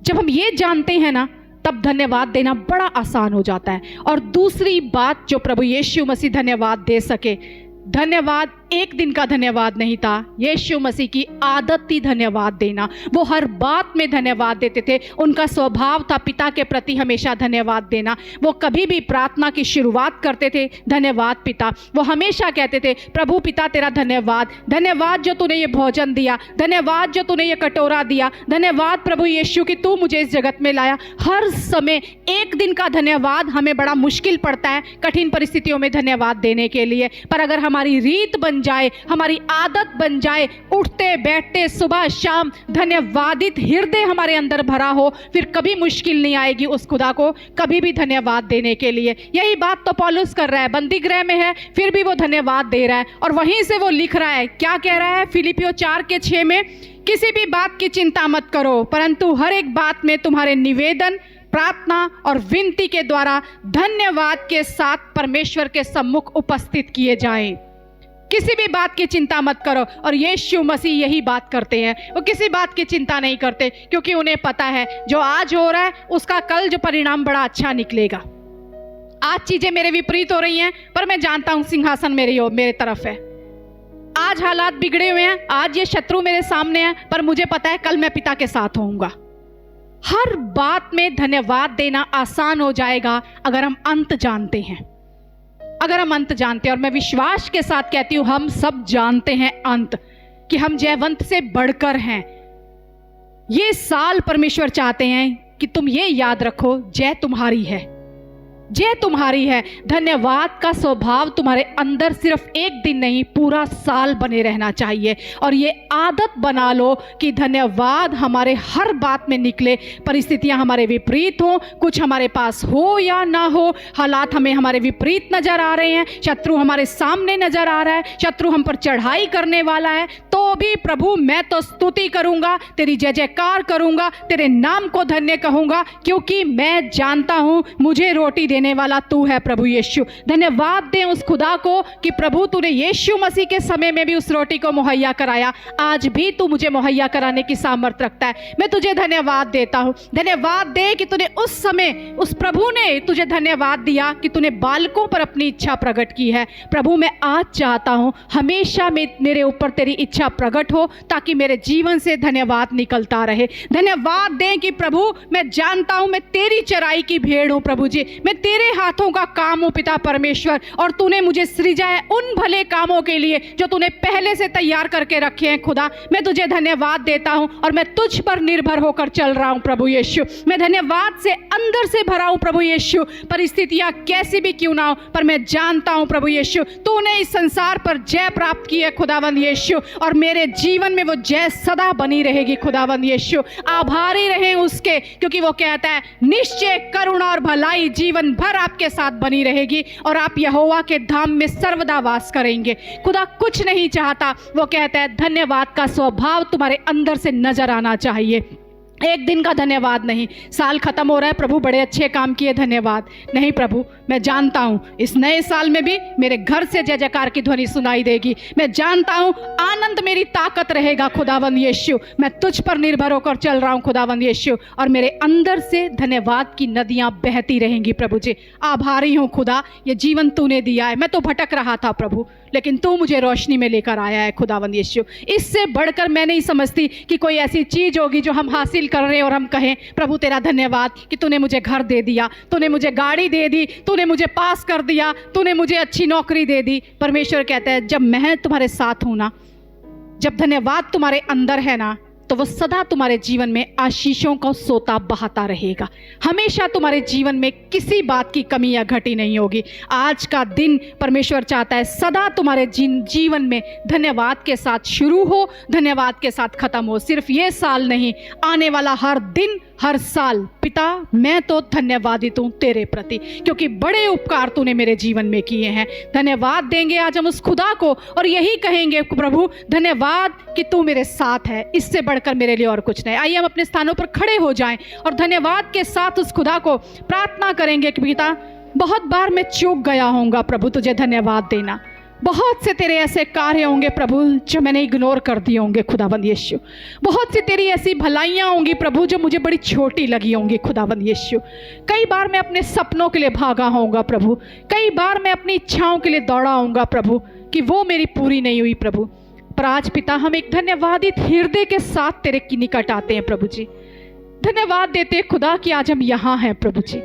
जब हम ये जानते हैं ना, तब धन्यवाद देना बड़ा आसान हो जाता है। और दूसरी बात जो प्रभु यीशु मसीह धन्यवाद दे सके, धन्यवाद एक दिन का धन्यवाद नहीं था, यीशु मसीह की आदत थी धन्यवाद देना। वो हर बात में धन्यवाद देते थे, उनका स्वभाव था पिता के प्रति हमेशा धन्यवाद देना। वो कभी भी प्रार्थना की शुरुआत करते थे धन्यवाद पिता, वो हमेशा कहते थे प्रभु पिता तेरा धन्यवाद, धन्यवाद जो तूने ये भोजन दिया, धन्यवाद जो तूने ये कटोरा दिया, धन्यवाद प्रभु यीशु कि तू मुझे इस जगत में लाया। हर समय एक दिन का धन्यवाद हमें बड़ा मुश्किल पड़ता है कठिन परिस्थितियों में धन्यवाद देने के लिए, पर अगर हमारी रीत बन जाए, हमारी आदत बन जाए, उठते बैठते सुबह शाम धन्यवादित हृदय हमारे अंदर भरा हो, फिर कभी मुश्किल नहीं आएगी उस खुदा को कभी भी धन्यवाद देने के लिए। यही बात तो पौलुस कर रहा है, बंदी गृह में है फिर भी वो धन्यवाद दे रहा है। और वहीं से वो लिख रहा है, क्या कह रहा है फिलिपियों 4:6 में, किसी भी बात की चिंता मत करो, परंतु हर एक बात में तुम्हारे निवेदन, प्रार्थना और विनती के द्वारा धन्यवाद के साथ परमेश्वर के सम्मुख उपस्थित किए जाएं। किसी भी बात की चिंता मत करो। और यीशु मसीह यही बात करते हैं, वो किसी बात की चिंता नहीं करते, क्योंकि उन्हें पता है जो आज हो रहा है उसका कल जो परिणाम बड़ा अच्छा निकलेगा। आज चीजें मेरे विपरीत हो रही हैं, पर मैं जानता हूं सिंहासन मेरे तरफ है। आज हालात बिगड़े हुए हैं, आज ये शत्रु मेरे सामने है, पर मुझे पता है कल मैं पिता के साथ होऊंगा। हर बात में धन्यवाद देना आसान हो जाएगा अगर हम अंत जानते हैं, अगर हम अंत जानते हैं। और मैं विश्वास के साथ कहती हूं हम सब जानते हैं अंत, कि हम जयवंत से बढ़कर हैं। ये साल परमेश्वर चाहते हैं कि तुम ये याद रखो, जय तुम्हारी है, जय तुम्हारी है। धन्यवाद का स्वभाव तुम्हारे अंदर सिर्फ एक दिन नहीं पूरा साल बने रहना चाहिए। और ये आदत बना लो कि धन्यवाद हमारे हर बात में निकले। परिस्थितियां हमारे विपरीत हो, कुछ हमारे पास हो या ना हो, हालात हमें हमारे विपरीत नजर आ रहे हैं, शत्रु हमारे सामने नजर आ रहा है, शत्रु हम पर चढ़ाई करने वाला है, तो भी प्रभु मैं तो स्तुति करूंगा, तेरी जय जयकार करूंगा, तेरे नाम को धन्य कहूंगा, क्योंकि मैं जानता हूं मुझे रोटी देने वाला तू है प्रभु यीशु। धन्यवाद दें उस खुदा को कि प्रभु तूने यीशु मसीह के समय में भी उस रोटी को मुहैया कराया, आज भी तू मुझे मुहैया कराने की सामर्थ्य रखता है। मैं तुझे धन्यवाद देता हूं। धन्यवाद दे कि तूने उस समय, उस प्रभु ने तुझे धन्यवाद दिया कि तूने बालकों पर अपनी इच्छा प्रकट की है। प्रभु मैं आज चाहता हूं हमेशा मेरे ऊपर तेरी इच्छा प्रकट हो, ताकि मेरे जीवन से धन्यवाद निकलता रहे। धन्यवाद दें कि प्रभु मैं जानता हूं मैं तेरी चराई की भेड़ हूं प्रभु जी, मैं तेरे हाथों का काम हूँ पिता परमेश्वर, और तूने मुझे सृजा है उन भले कामों के लिए जो तूने पहले से तैयार करके रखे हैं खुदा। मैं तुझे धन्यवाद देता हूँ और मैं तुझ पर निर्भर होकर चल रहा हूँ प्रभु यीशु। मैं धन्यवाद से अंदर से भरा हूँ प्रभु यीशु। परिस्थितियाँ कैसी भी क्यों ना हो, पर मैं जानता हूँ प्रभु यीशु तूने इस संसार पर जय प्राप्त की है खुदावंद यीशु, और मेरे जीवन में वो जय सदा बनी रहेगी खुदावंद यीशु। आभारी रहें उसके, क्योंकि वो कहता है निश्चय करुणा और भलाई जीवन भर आपके साथ बनी रहेगी और आप यहोवा के धाम में सर्वदा वास करेंगे। खुदा कुछ नहीं चाहता, वो कहता है धन्यवाद का स्वभाव तुम्हारे अंदर से नजर आना चाहिए। एक दिन का धन्यवाद नहीं, साल खत्म हो रहा है, प्रभु बड़े अच्छे काम किए धन्यवाद नहीं प्रभु, मैं जानता हूँ इस नए साल में भी मेरे घर से जय जयकार की ध्वनि सुनाई देगी। मैं जानता हूँ आनंद मेरी ताकत रहेगा खुदावंद यीशु। मैं तुझ पर निर्भर होकर चल रहा हूँ खुदावंद यीशु, और मेरे अंदर से धन्यवाद की नदियाँ बहती रहेंगी प्रभु जी। आभारी हूँ खुदा, ये जीवन तूने दिया है। मैं तो भटक रहा था प्रभु, लेकिन तू मुझे रोशनी में लेकर आया है खुदावंद यीशु। इससे बढ़कर मैं नहीं समझती कि कोई ऐसी चीज़ होगी जो हम हासिल कर रहे हैं और हम कहें प्रभु तेरा धन्यवाद कि तूने मुझे घर दे दिया, तूने मुझे गाड़ी दे दी, तूने मुझे पास कर दिया, तूने मुझे अच्छी नौकरी दे दी। परमेश्वर कहता है जब मैं तुम्हारे साथ हूँ ना, जब धन्यवाद तुम्हारे अंदर है ना, तो वो सदा तुम्हारे जीवन में आशीषों का सोता बहाता रहेगा। हमेशा तुम्हारे जीवन में किसी बात की कमी या घटी नहीं होगी। आज का दिन परमेश्वर चाहता है सदा तुम्हारे जीवन में धन्यवाद के साथ शुरू हो, धन्यवाद के साथ खत्म हो। सिर्फ ये साल नहीं, आने वाला हर दिन, हर साल। पिता मैं तो धन्यवादित हूँ तेरे प्रति, क्योंकि बड़े उपकार तूने मेरे जीवन में किए हैं। धन्यवाद देंगे आज हम उस खुदा को, और यही कहेंगे प्रभु धन्यवाद कि तू मेरे साथ है, इससे बढ़कर मेरे लिए और कुछ नहीं। आइए हम अपने स्थानों पर खड़े हो जाएं और धन्यवाद के साथ उस खुदा को प्रार्थना करेंगे कि पिता बहुत बार मैं चूक गया होऊंगा प्रभु तुझे धन्यवाद देना। बहुत से तेरे ऐसे कार्य होंगे प्रभु जो मैंने इग्नोर कर दिए होंगे खुदावंद यीशु। बहुत सी तेरी ऐसी भलाइयाँ होंगी प्रभु जो मुझे बड़ी छोटी लगी होंगी खुदावंद यीशु। कई बार मैं अपने सपनों के लिए भागा होऊंगा प्रभु, कई बार मैं अपनी इच्छाओं के लिए दौड़ा होऊंगा प्रभु कि वो मेरी पूरी नहीं हुई प्रभु। पर आज पिता हम एक धन्यवादित हृदय के साथ तेरे की निकट आते हैं प्रभु जी। धन्यवाद देते हैं खुदा कि आज हम यहाँ हैं प्रभु जी।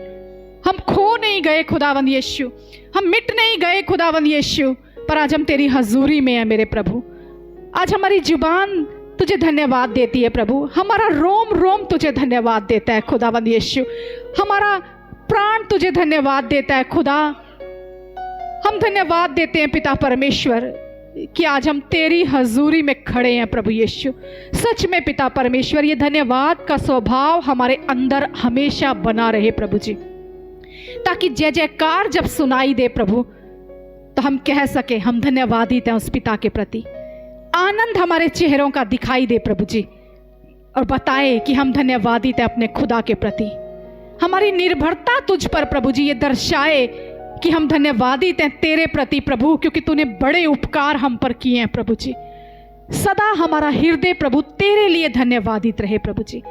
हम खो नहीं गए खुदावंद यीशु, हम मिट नहीं गए खुदावंद यीशु, पर आज हम तेरी हजूरी में हैं मेरे प्रभु। आज हमारी जुबान तुझे धन्यवाद देती है प्रभु, हमारा रोम रोम तुझे धन्यवाद देता है खुदावंद यीशु, हमारा प्राण तुझे धन्यवाद देता है खुदा। हम धन्यवाद देते हैं पिता परमेश्वर कि आज हम तेरी हजूरी में खड़े हैं प्रभु यीशु। सच में पिता परमेश्वर ये धन्यवाद का स्वभाव हमारे अंदर हमेशा बना रहे प्रभु जी, ताकि जय जयकार जब सुनाई दे प्रभु तो हम कह सके हम धन्यवादित हैं उस पिता के प्रति। आनंद हमारे चेहरों का दिखाई दे प्रभु जी, और बताए कि हम धन्यवादित हैं अपने खुदा के प्रति। हमारी निर्भरता तुझ पर प्रभु जी ये दर्शाए कि हम धन्यवादित हैं तेरे प्रति प्रभु, क्योंकि तूने बड़े उपकार हम पर किए हैं प्रभु जी। सदा हमारा हृदय प्रभु तेरे लिए धन्यवादित रहे प्रभु जी।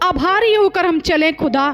आभारी होकर हम चलें खुदा,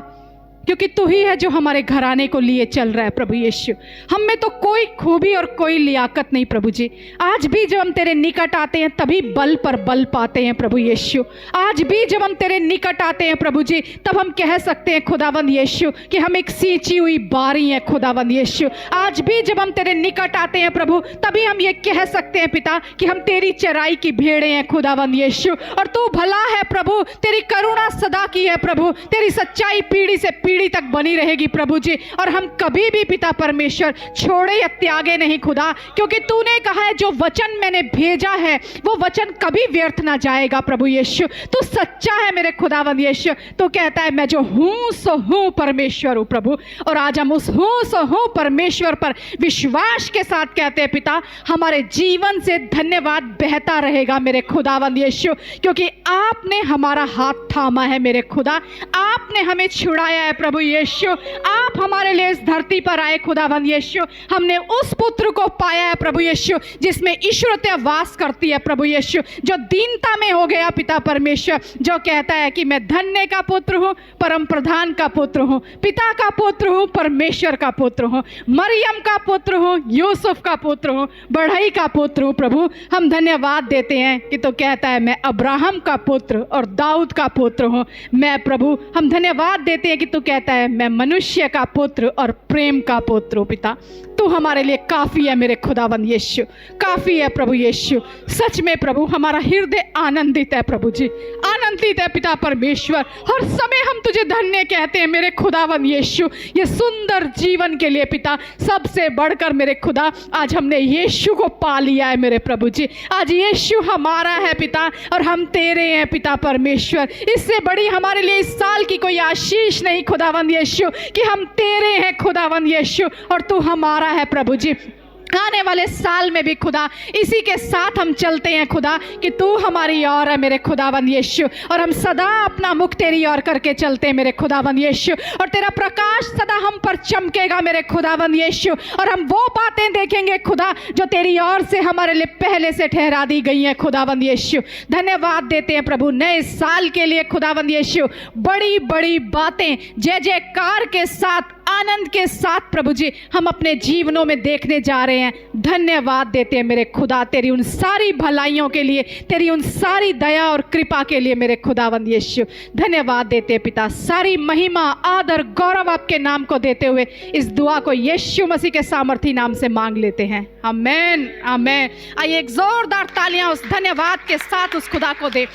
क्योंकि तू ही है जो हमारे घराने को लिए चल रहा है प्रभु यीशु। हम में तो कोई खूबी और कोई लियाकत नहीं प्रभु जी। आज भी जब हम तेरे निकट आते हैं तभी बल पर बल पाते हैं प्रभु यीशु। आज भी जब हम तेरे निकट आते हैं प्रभु जी तब हम कह सकते हैं खुदावंद यीशु कि हम एक सींची हुई बारी हैं खुदावंद यीशु। आज भी जब हम तेरे निकट आते हैं प्रभु तभी हम ये कह सकते हैं पिता कि हम तेरी चराई की भेड़ें हैं खुदावंद यीशु। और तू भला है प्रभु, तेरी करुणा सदा की है प्रभु, तेरी सच्चाई पीढ़ी से पीढ़ी तक बनी रहेगी प्रभु जी। और हम कभी भी पिता परमेश्वर छोड़े या त्यागे नहीं खुदा, क्योंकि तूने कहा है जो वचन मैंने भेजा है वो वचन कभी व्यर्थ ना जाएगा प्रभु यीशु। तू सच्चा है मेरे खुदावंद यीशु। तू कहता है मैं जो हूं सो हूं परमेश्वर हूं प्रभु। और आज हम उस हूं सो हूं परमेश्वर पर विश्वास के साथ कहते हैं पिता हमारे जीवन से धन्यवाद बहता रहेगा मेरे खुदावंद यीशु, क्योंकि आपने हमारा हाथ थामा है मेरे खुदा। आपने हमें छुड़ाया है प्रभु यीशु। आप हमारे लिए इस धरती पर आए खुदावंद यीशु। हमने उस पुत्र को पाया है प्रभु यीशु जिसमें ईश्वरत्व वास करती है प्रभु यीशु, जो दीनता में हो गया पिता परमेश्वर, जो कहता है कि मैं धन्य का पुत्र हूँ, परम प्रधान का पुत्र हूँ, पिता का पुत्र हूँ, परमेश्वर का पुत्र हूँ, मरियम का पुत्र हूँ, यूसुफ का पुत्र हूँ, बढ़ई का पुत्र हूँ प्रभु। हम धन्यवाद देते हैं कि तो कहता है मैं अब्राहम का पुत्र और दाऊद का पुत्र हूँ मैं प्रभु। हम धन्यवाद देते हैं कि तू कहता है मैं मनुष्य का पुत्र और प्रेम का पुत्र हूँ पिता। तू हमारे लिए काफ़ी है मेरे खुदावंद यीशु, काफ़ी है प्रभु यीशु। सच में प्रभु हमारा हृदय आनंदित है प्रभु जी, आनंदित है पिता परमेश्वर। हर समय हम तुझे धन्य कहते हैं मेरे खुदावंद यीशु, ये सुंदर जीवन के लिए पिता। सबसे बढ़कर मेरे खुदा आज हमने यीशु को पा लिया है मेरे प्रभु जी। आज यीशु हमारा है पिता और हम तेरे हैं पिता परमेश्वर। इससे बड़ी हमारे लिए इस साल की कोई आशीष नहीं खुदावंद यीशु कि हम तेरे हैं खुदावंद यीशु और तू हमारा है प्रभु जी। आने वाले साल में भी खुदा इसी के साथ हम चलते हैं खुदा कि तू हमारी ओर है मेरे खुदावंद यीशु, और हम सदा अपना मुख तेरी ओर करके चलते हैं मेरे खुदावंद यीशु, और तेरा प्रकाश सदा हम पर चमकेगा मेरे खुदावंद यीशु, और हम वो बातें देखेंगे खुदा जो तेरी ओर से हमारे लिए पहले से ठहरा दी गई हैं खुदावंद यीशु। धन्यवाद देते हैं प्रभु नए साल के लिए खुदावंद यीशु। बड़ी बड़ी बातें जय जयकार के साथ आनंद के साथ प्रभु जी हम अपने जीवनों में देखने जा रहे हैं। धन्यवाद देते हैं मेरे खुदा तेरी उन सारी भलाइयों के लिए, तेरी उन सारी दया और कृपा के लिए मेरे खुदावंद यीशु। धन्यवाद देते हैं पिता। सारी महिमा आदर गौरव आपके नाम को देते हुए इस दुआ को यीशु मसीह के सामर्थी नाम से मांग लेते हैं। आमेन आमेन। आइए एक जोरदार तालियां उस धन्यवाद के साथ उस खुदा को दे।